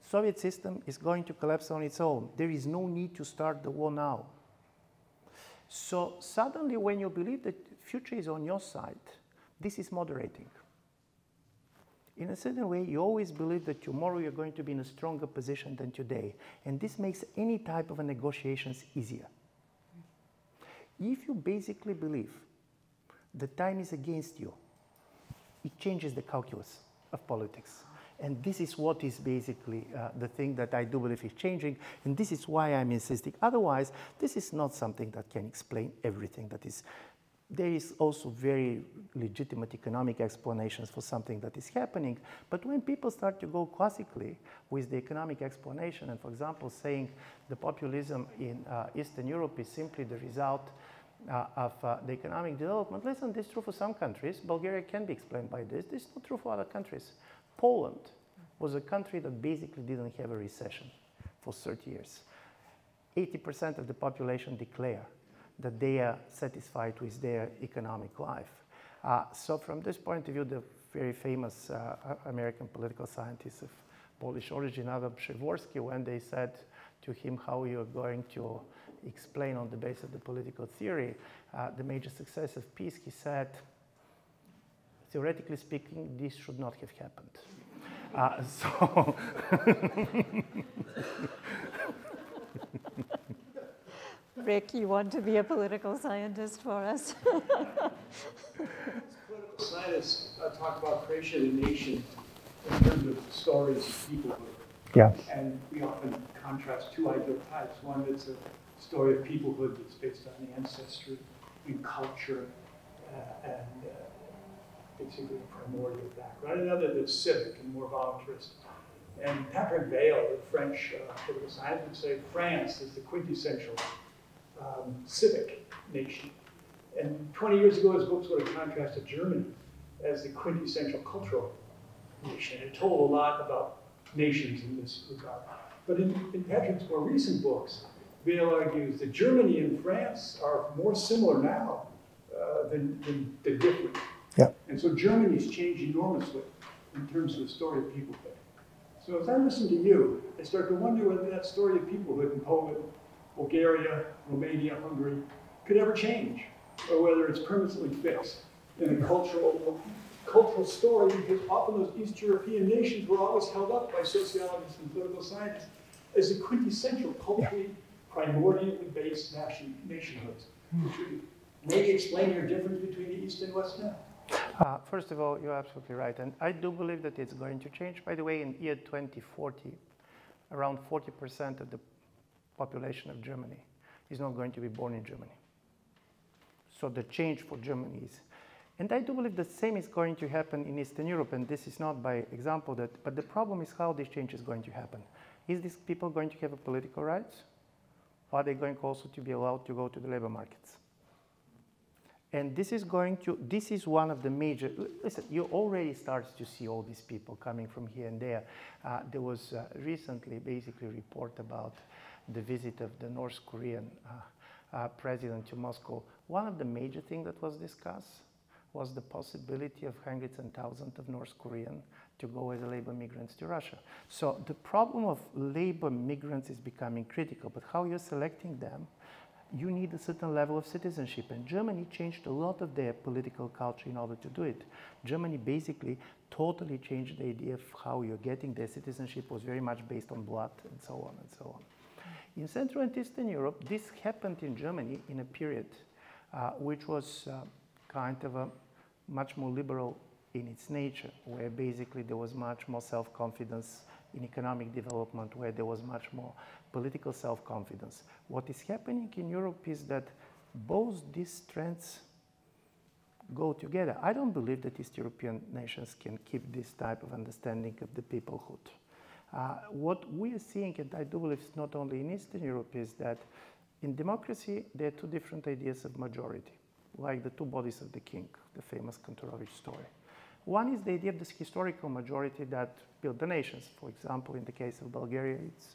Soviet system is going to collapse on its own. There is no need to start the war now. So suddenly when you believe that the future is on your side, this is moderating. In a certain way, you always believe that tomorrow you're going to be in a stronger position than today. And this makes any type of a negotiations easier. If you basically believe that time is against you, it changes the calculus of politics. And this is what is basically the thing that I do believe is changing. And this is why I'm insisting. Otherwise, this is not something that can explain everything that is. There is also very legitimate economic explanations for something that is happening. But when people start to go classically with the economic explanation, and for example, saying the populism in Eastern Europe is simply the result of the economic development, listen, this is true for some countries. Bulgaria can be explained by this. This is not true for other countries. Poland was a country that basically didn't have a recession for 30 years. 80% of the population declare that they are satisfied with their economic life. So from this point of view, the very famous American political scientist of Polish origin, Adam Przeworski, when they said to him how you're going to explain on the basis of the political theory the major success of peace, he said, theoretically speaking, this should not have happened. Rick, you want to be a political scientist for us? Political scientists talk about creation of a nation in terms of stories of peoplehood. Yeah. And we often contrast two ideal types. One that's a story of peoplehood that's based on ancestry and culture and basically a primordial background. Another that's civic and more voluntarist. And Patrick Vail, the French political scientist, would say France is the quintessential civic nation. And 20 years ago, his books would have contrasted Germany as the quintessential cultural nation. It told a lot about nations in this regard. But in Patrick's more recent books, Vail argues that Germany and France are more similar now than different. Yeah. And so Germany's changed enormously in terms of the story of peoplehood. So as I listen to you, I start to wonder whether that story of peoplehood in Poland, Bulgaria, Romania, Hungary could ever change, or whether it's permanently fixed in a cultural story, because often those East European nations were always held up by sociologists and political scientists as the quintessential culturally primordially based nationhoods. Should you maybe explain your difference between the East and West now? First of all, you're absolutely right. And I do believe that it's going to change. By the way, in year 2040, around 40% of the population of Germany is not going to be born in Germany. So the change for Germany is. And I do believe the same is going to happen in Eastern Europe. And this is not by example, but the problem is how this change is going to happen. Is these people going to have a political rights? Are they going also to be allowed to go to the labor markets? And this is one of the major, listen, you already start to see all these people coming from here and there. There was recently basically a report about the visit of the North Korean president to Moscow. One of the major things that was discussed was the possibility of hundreds and thousands of North Koreans to go as labor migrants to Russia. So the problem of labor migrants is becoming critical, but how you're selecting them, you need a certain level of citizenship. And Germany changed a lot of their political culture in order to do it. Germany basically totally changed the idea of how you're getting their citizenship was very much based on blood and so on and so on. In Central and Eastern Europe, this happened in Germany in a period which was kind of a much more liberal in its nature, where basically there was much more self-confidence in economic development, where there was much more political self-confidence. What is happening in Europe is that both these trends go together. I don't believe that East European nations can keep this type of understanding of the peoplehood. What we are seeing, and I do believe it's not only in Eastern Europe, is that in democracy, there are two different ideas of majority, like the two bodies of the king, the famous Kantorovich story. One is the idea of this historical majority that built the nations. For example, in the case of Bulgaria, it's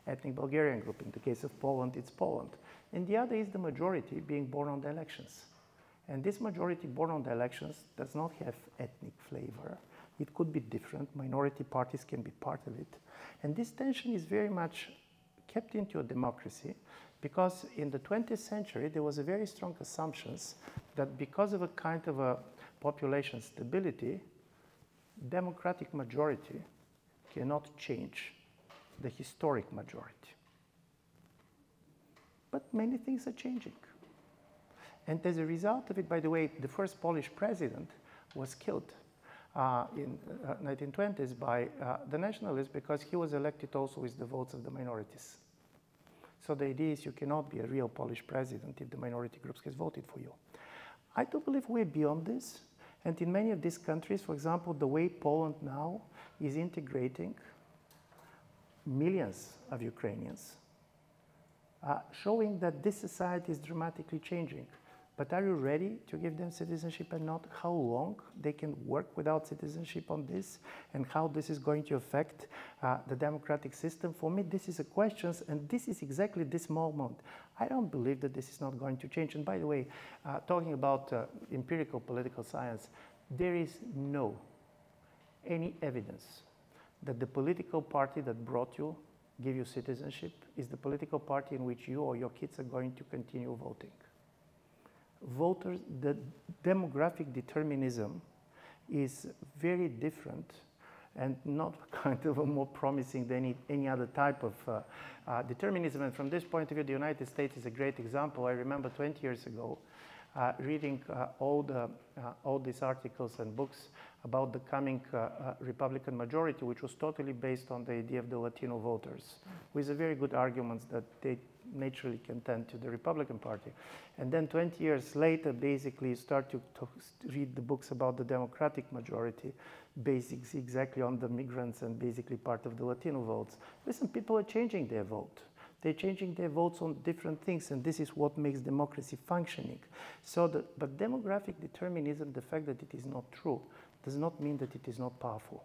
ethnic Bulgarian group. In the case of Poland, it's Poland. And the other is the majority being born on the elections. And this majority born on the elections does not have ethnic flavor. It could be different. Minority parties can be part of it. And this tension is very much kept into a democracy because in the 20th century, there was a very strong assumption that because of a kind of a population stability, democratic majority cannot change the historic majority. But many things are changing. And as a result of it, by the way, the first Polish president was killed in 1920s by the nationalists because he was elected also with the votes of the minorities. So the idea is you cannot be a real Polish president if the minority groups has voted for you. I do believe we're beyond this. And in many of these countries, for example, the way Poland now is integrating millions of Ukrainians, showing that this society is dramatically changing. But are you ready to give them citizenship and not how long they can work without citizenship on this and how this is going to affect the democratic system? For me, this is a question, and this is exactly this moment. I don't believe that this is not going to change. And by the way, talking about empirical political science, there is any evidence that the political party that give you citizenship is the political party in which you or your kids are going to continue voting. Voters, the demographic determinism is very different and not kind of a more promising than any other type of determinism. And from this point of view, the United States is a great example. I remember 20 years ago reading all these articles and books about the coming Republican majority, which was totally based on the idea of the Latino voters, with a very good arguments that they naturally can tend to the Republican Party. And then 20 years later, basically, you start to read the books about the Democratic majority, based exactly on the migrants and basically part of the Latino votes. Listen, people are changing their vote. They're changing their votes on different things, and this is what makes democracy functioning. But demographic determinism, the fact that it is not true, does not mean that it is not powerful.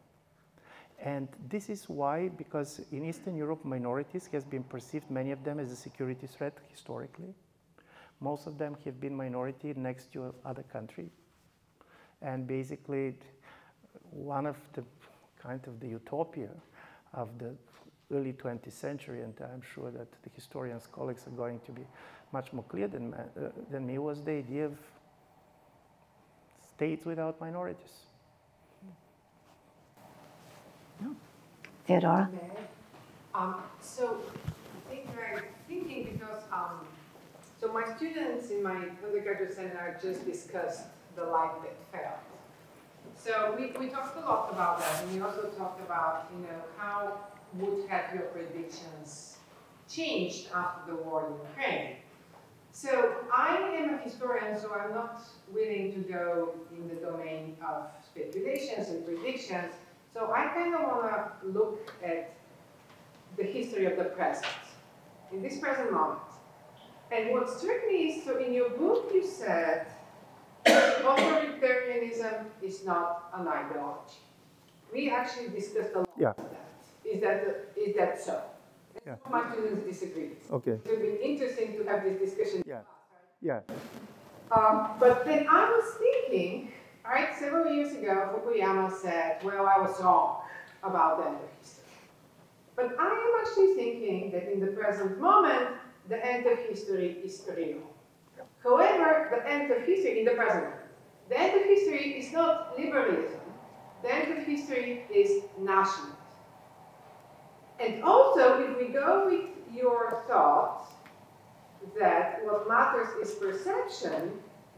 And this is why, because in Eastern Europe, minorities has been perceived, many of them, as a security threat historically. Most of them have been minority next to other country. And basically, one of the kind of the utopia of the early 20th century, and I'm sure that the historians' colleagues are going to be much more clear than me, was the idea of states without minorities. Theodora? So I think I'm thinking because, so my students in my undergraduate seminar just discussed the life that failed. So we talked a lot about that, and we also talked about, how would have your predictions changed after the war in Ukraine. So I am a historian, so I'm not willing to go in the domain of speculations and predictions. So I kind of want to look at the history of the present, in this present moment. And what struck me is, so in your book you said, authoritarianism is not an ideology. We actually discussed a lot of that. Is that so? Yeah. My students disagree. Okay. It would be interesting to have this discussion. Yeah. Yeah. But then I was thinking, right, several years ago, Fukuyama said, well, I was wrong about the end of history. But I am actually thinking that in the present moment, the end of history is real. However, the end of history in the present moment, the end of history is not liberalism. The end of history is nationalism. And also, if we go with your thought that what matters is perception,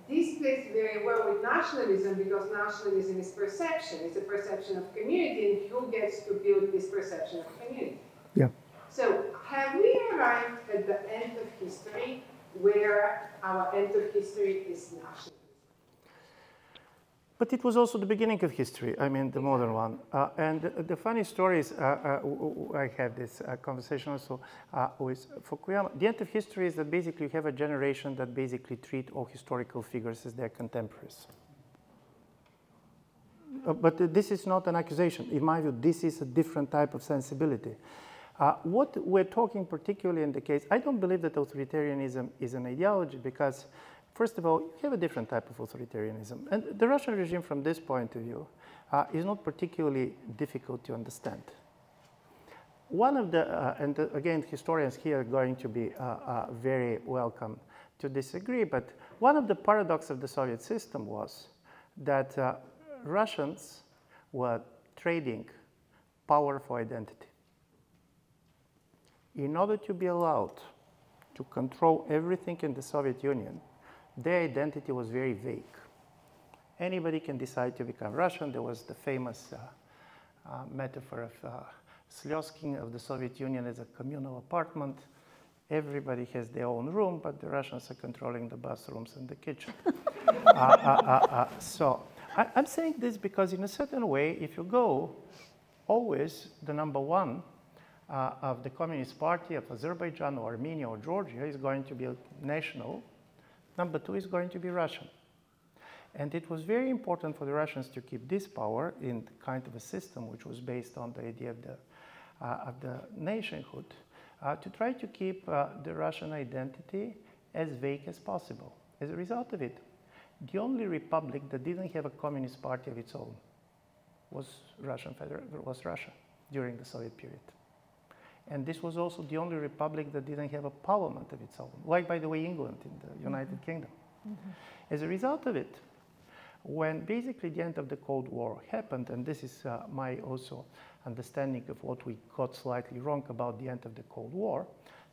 this plays very well with nationalism because nationalism is perception. It's a perception of community, and who gets to build this perception of community? Yeah. So, have we arrived at the end of history where our end of history is nationalism? But it was also the beginning of history, I mean, the modern one. And the funny story is, I had this conversation also with Fukuyama. The end of history is that basically you have a generation that basically treat all historical figures as their contemporaries. But this is not an accusation. In my view, this is a different type of sensibility. What we're talking particularly in the case, I don't believe that authoritarianism is an ideology because First of all, you have a different type of authoritarianism. And the Russian regime, from this point of view, is not particularly difficult to understand. One of the, again, historians here are going to be very welcome to disagree, but one of the paradoxes of the Soviet system was that Russians were trading power for identity. In order to be allowed to control everything in the Soviet Union, their identity was very vague. Anybody can decide to become Russian. There was the famous metaphor of Slezkin of the Soviet Union as a communal apartment. Everybody has their own room, but the Russians are controlling the bathrooms and the kitchen. So I'm saying this because in a certain way, if you go, always the number one of the Communist Party of Azerbaijan or Armenia or Georgia is going to be national. Number two is going to be Russian. And it was very important for the Russians to keep this power in kind of a system which was based on the idea of the nationhood, to try to keep the Russian identity as vague as possible. As a result of it, the only republic that didn't have a communist party of its own was Russia during the Soviet period. And this was also the only republic that didn't have a parliament of its own, like, by the way, England in the United Kingdom. As a result of it, when basically the end of the Cold War happened, and this is my also understanding of what we got slightly wrong about the end of the Cold War,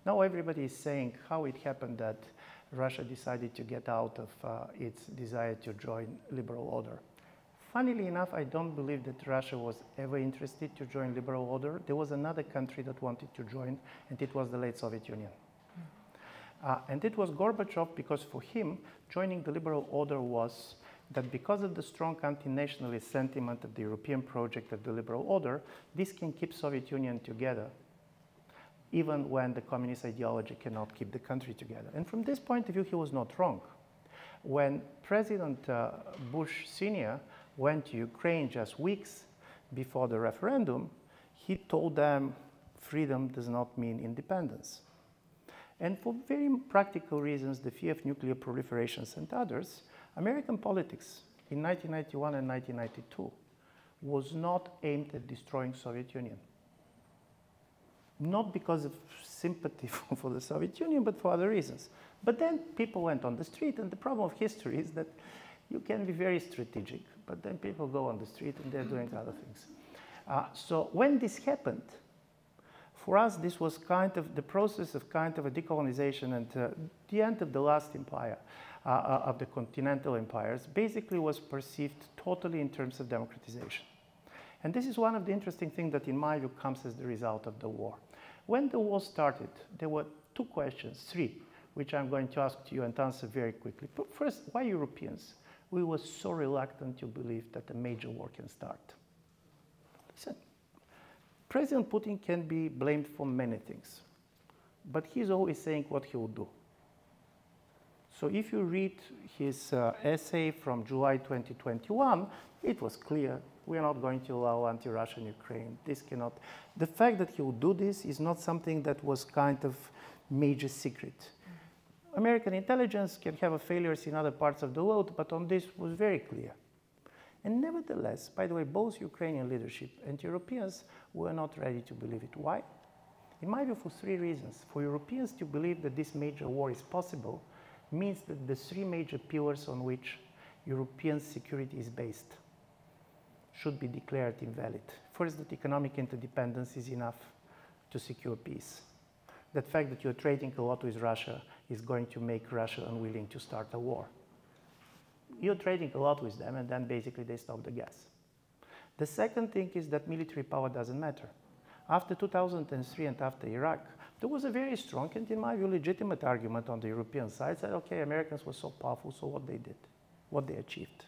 now everybody is saying how it happened that Russia decided to get out of its desire to join liberal order. Funnily enough, I don't believe that Russia was ever interested to join liberal order. There was another country that wanted to join, and it was the late Soviet Union. And it was Gorbachev, because for him, joining the liberal order was that because of the strong anti-nationalist sentiment of the European project of the liberal order, this can keep Soviet Union together, even when the communist ideology cannot keep the country together. And from this point of view, he was not wrong. When President Bush Sr. went to Ukraine just weeks before the referendum, he told them freedom does not mean independence. And for very practical reasons, the fear of nuclear proliferations and others, American politics in 1991 and 1992 was not aimed at destroying Soviet Union. Not because of sympathy for the Soviet Union, but for other reasons. But then people went on the street, and the problem of history is that you can be very strategic, but then people go on the street and they're doing other things. So when this happened, for us, this was kind of the process of kind of a decolonization, and the end of the last empire, of the continental empires, basically was perceived totally in terms of democratization. And this is one of the interesting things that, in my view, comes as the result of the war. When the war started, there were two questions, three, which I'm going to ask to you and answer very quickly. But first, why Europeans? We were so reluctant to believe that a major war can start. Listen, President Putin can be blamed for many things, but he's always saying what he will do. So if you read his essay from July 2021, it was clear we are not going to allow anti-Russian Ukraine. This cannot. The fact that he will do this is not something that was kind of major secret. American intelligence can have failures in other parts of the world, but on this was very clear. And nevertheless, by the way, both Ukrainian leadership and Europeans were not ready to believe it. Why? In my view, for three reasons. For Europeans to believe that this major war is possible means that the three major pillars on which European security is based should be declared invalid. First, that economic interdependence is enough to secure peace. The fact that you're trading a lot with Russia is going to make Russia unwilling to start a war. You're trading a lot with them, and then basically they stop the gas. The second thing is that military power doesn't matter. After 2003 and after Iraq, there was a very strong and, in my view, legitimate argument on the European side that, okay, Americans were so powerful, so what they did, what they achieved.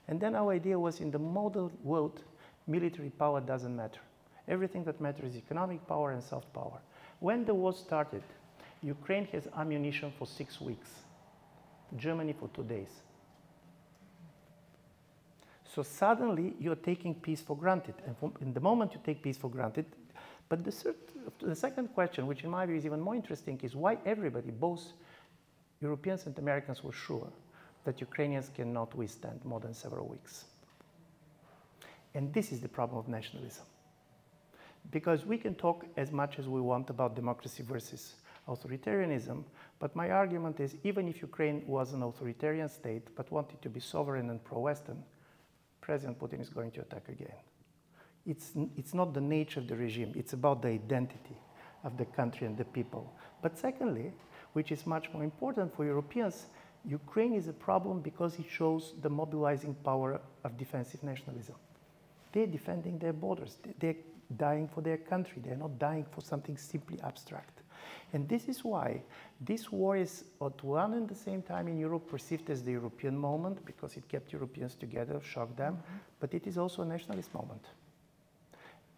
And then our idea was, in the modern world, military power doesn't matter. Everything that matters is economic power and soft power. When the war started, Ukraine has ammunition for 6 weeks, Germany for 2 days. So suddenly you're taking peace for granted. And in the moment you take peace for granted, but the second question, which in my view is even more interesting, is why everybody, both Europeans and Americans were sure that Ukrainians cannot withstand more than several weeks. And this is the problem of nationalism. Because we can talk as much as we want about democracy versus authoritarianism, but my argument is even if Ukraine was an authoritarian state but wanted to be sovereign and pro-Western, President Putin is going to attack again. It's not the nature of the regime, it's about the identity of the country and the people. But secondly, which is much more important for Europeans, Ukraine is a problem because it shows the mobilizing power of defensive nationalism. They're defending their borders, they're dying for their country, they're not dying for something simply abstract. And this is why this war is at one and the same time in Europe perceived as the European moment because it kept Europeans together, shocked them, but it is also a nationalist moment.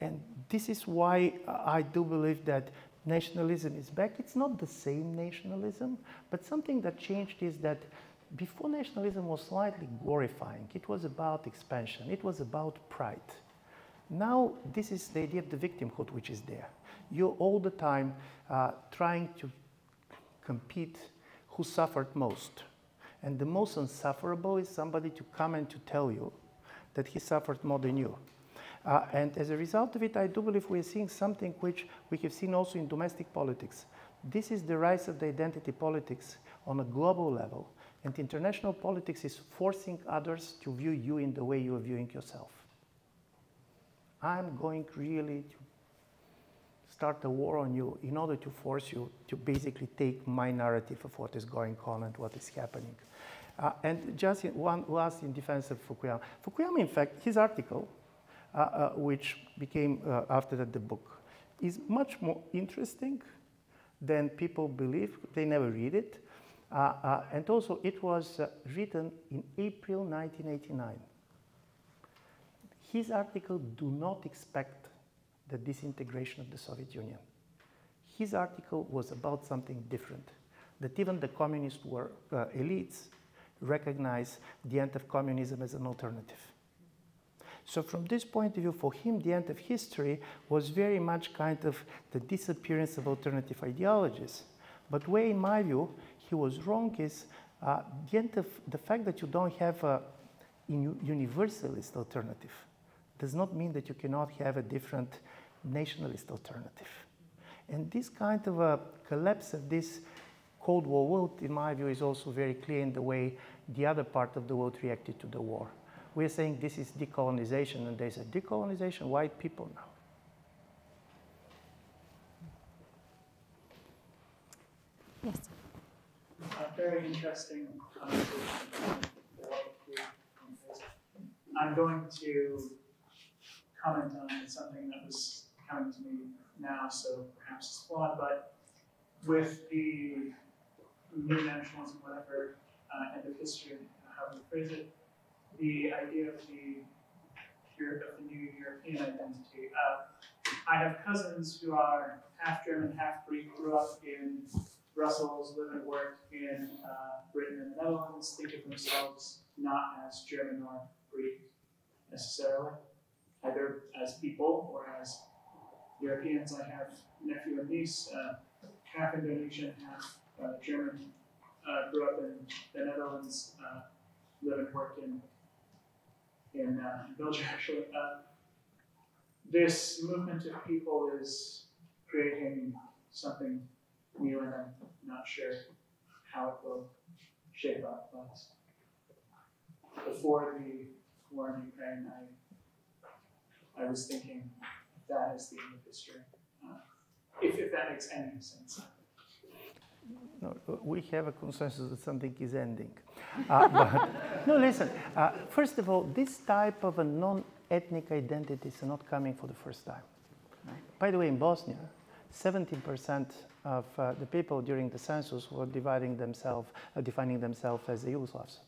And this is why I do believe that nationalism is back. It's not the same nationalism, but something that changed is that before nationalism was slightly glorifying. It was about expansion. It was about pride. Now this is the idea of the victimhood which is there. You're all the time trying to compete who suffered most. And the most unsufferable is somebody to come and to tell you that he suffered more than you. And as a result of it, I do believe we're seeing something which we have seen also in domestic politics. This is the rise of the identity politics on a global level. And international politics is forcing others to view you in the way you are viewing yourself. I'm going really to start a war on you in order to force you to basically take my narrative of what is going on and what is happening. And just one last in defense of Fukuyama. Fukuyama, in fact, his article, which became after that the book, is much more interesting than people believe. They never read it. And also it was written in April 1989. His article do not expect the disintegration of the Soviet Union. His article was about something different, that even the communist elites recognize the end of communism as an alternative. So from this point of view, for him, the end of history was very much kind of the disappearance of alternative ideologies. But where, in my view, he was wrong is the end of the fact that you don't have a universalist alternative does not mean that you cannot have a different nationalist alternative. And this kind of a collapse of this Cold War world, in my view, is also very clear in the way the other part of the world reacted to the war. We're saying this is decolonization, and they said, decolonization, white people now. Yes. Very interesting conversation. I'm going to comment on something that was coming to me now, so perhaps it's flawed, but with the new nationalism, whatever, end of history, how we phrase it, the idea of the new European identity. I have cousins who are half German, half Greek, grew up in Brussels, live and work in Britain and the Netherlands, think of themselves not as German or Greek necessarily, either as people or as Europeans. I have a nephew and niece, half Indonesian, half German, grew up in the Netherlands, live and work in Belgium, actually. This movement of people is creating something new, and I'm not sure how it will shape up. But before the war in Ukraine, I was thinking that is the end of history, if that makes any sense. No, we have a consensus that something is ending. But, no, listen, first of all, this type of a non-ethnic identities are not coming for the first time. Right. By the way, in Bosnia, 17% of the people during the census were defining themselves as the Yugoslavs.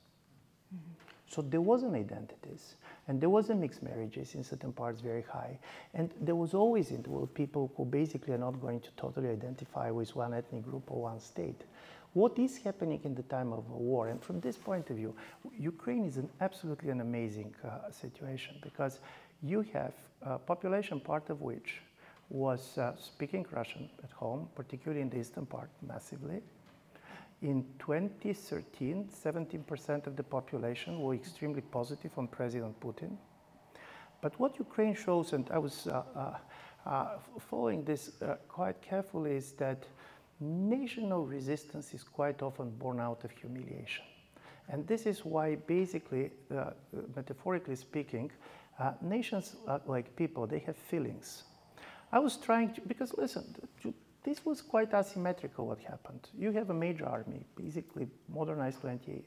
Mm-hmm. So there wasn't identities, and there wasn't mixed marriages in certain parts very high. And there was always in the world people who basically are not going to totally identify with one ethnic group or one state. What is happening in the time of a war, and from this point of view, Ukraine is absolutely an amazing situation, because you have a population, part of which was speaking Russian at home, particularly in the eastern part, massively. In 2013, 17% of the population were extremely positive on President Putin. But what Ukraine shows, and I was following this quite carefully, is that national resistance is quite often born out of humiliation. And this is why, basically, metaphorically speaking, nations are like people, they have feelings. I was trying to, because listen, this was quite asymmetrical what happened. You have a major army, basically modernized 28.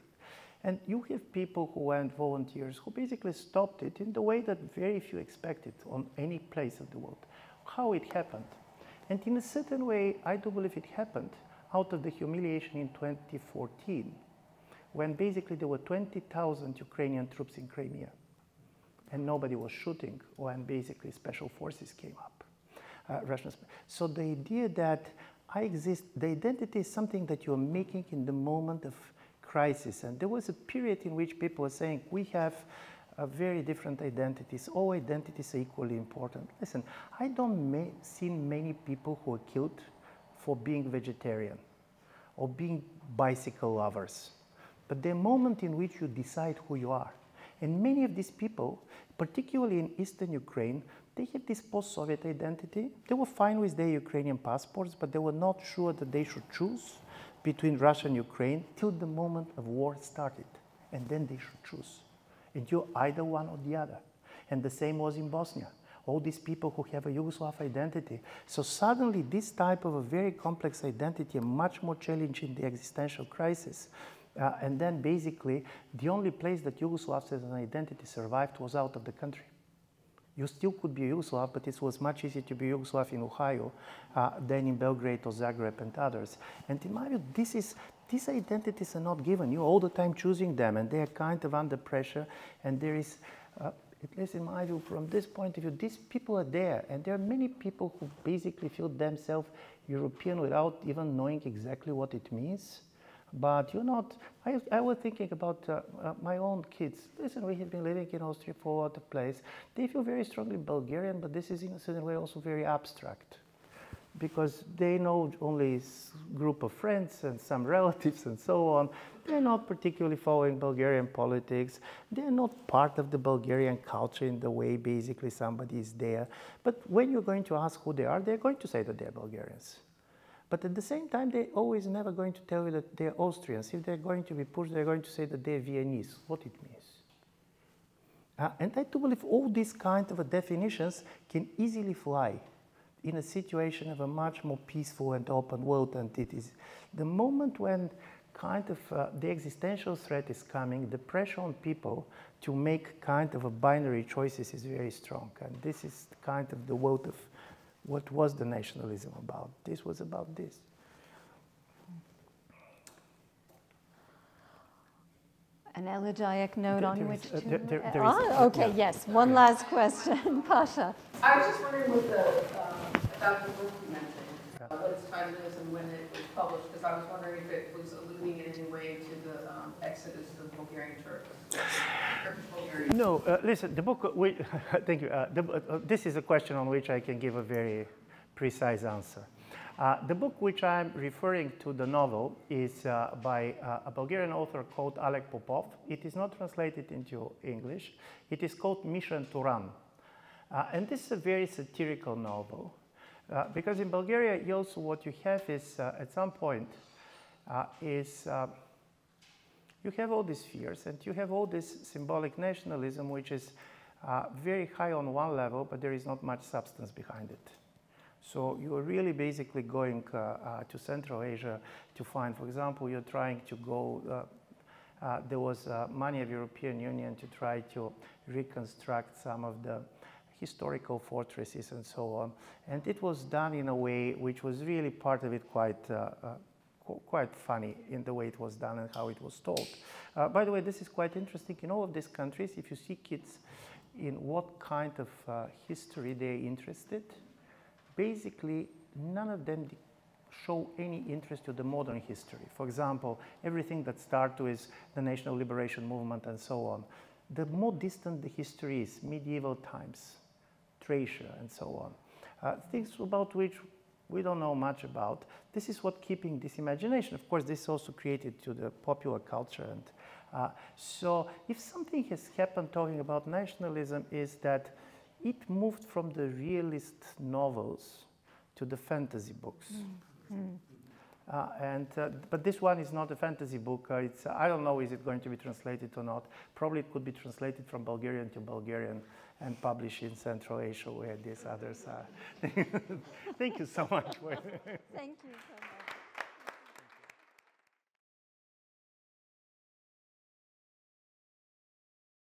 And you have people who went volunteers who basically stopped it in the way that very few expected on any place of the world. How it happened. And in a certain way, I do believe it happened out of the humiliation in 2014, when basically there were 20,000 Ukrainian troops in Crimea. And nobody was shooting when basically special forces came up. Russians. So the idea that I exist, the identity is something that you're making in the moment of crisis. And there was a period in which people were saying, we have very different identities. All identities are equally important. Listen, I don't see many people who are killed for being vegetarian or being bicycle lovers. But the moment in which you decide who you are. And many of these people, particularly in Eastern Ukraine, they have this post-Soviet identity. They were fine with their Ukrainian passports, but they were not sure that they should choose between Russia and Ukraine till the moment of war started. And then they should choose. And you're either one or the other. And the same was in Bosnia. All these people who have a Yugoslav identity. So suddenly this type of a very complex identity, much more challenging the existential crisis. And then basically the only place that Yugoslavs as an identity survived was out of the country. You still could be Yugoslav, but it was much easier to be Yugoslav in Ohio than in Belgrade or Zagreb and others. And in my view, these identities are not given. You're all the time choosing them, and they are kind of under pressure. And there is, at least in my view, from this point of view, these people are there. And there are many people who basically feel themselves European without even knowing exactly what it means. But you're not, I was thinking about my own kids. Listen, we have been living in Austria for a lot of places. They feel very strongly Bulgarian, but this is in a certain way also very abstract. Because they know only a group of friends and some relatives and so on. They're not particularly following Bulgarian politics. They're not part of the Bulgarian culture in the way basically somebody is there. But when you're going to ask who they are, they're going to say that they're Bulgarians. But at the same time, they're always never going to tell you that they're Austrians. If they're going to be pushed, they're going to say that they're Viennese, what it means. And I do believe all these kind of definitions can easily fly in a situation of a much more peaceful and open world. And it is the moment when kind of the existential threat is coming, the pressure on people to make kind of a binary choices is very strong. And this is kind of the world of what was the nationalism about? This was about this. An elegiac note on which to... okay, yes. One last question. Pasha. I was just wondering with about the book you mentioned, what its title is and when it was published, because I was wondering if it was alluding in any way to the exodus of Bulgarian Turks. No, listen, the book, thank you. This is a question on which I can give a very precise answer. The book which I'm referring to, the novel, is by a Bulgarian author called Alek Popov. It is not translated into English. It is called Mission to Run. And this is a very satirical novel. Because in Bulgaria, also what you have is, at some point, you have all these fears and you have all this symbolic nationalism, which is very high on one level, but there is not much substance behind it. So you are really basically going to Central Asia to find, for example, you're trying to go, there was money of European Union to try to reconstruct some of the historical fortresses and so on. And it was done in a way which was really part of it quite funny in the way it was done and how it was told. By the way, this is quite interesting. In all of these countries, if you see kids in what kind of history they're interested, basically none of them show any interest to the modern history. For example, everything that starts with the National Liberation Movement and so on. The more distant the history is, medieval times, Thracia and so on. Things about which we don't know much about. This is what keeping this imagination. Of course, this is also created to the popular culture. And so if something has happened talking about nationalism is that it moved from the realist novels to the fantasy books. But this one is not a fantasy book. I don't know, is it going to be translated or not. Probably it could be translated from Bulgarian to Bulgarian and published in Central Asia where these others are. Thank you so much. Thank you so much.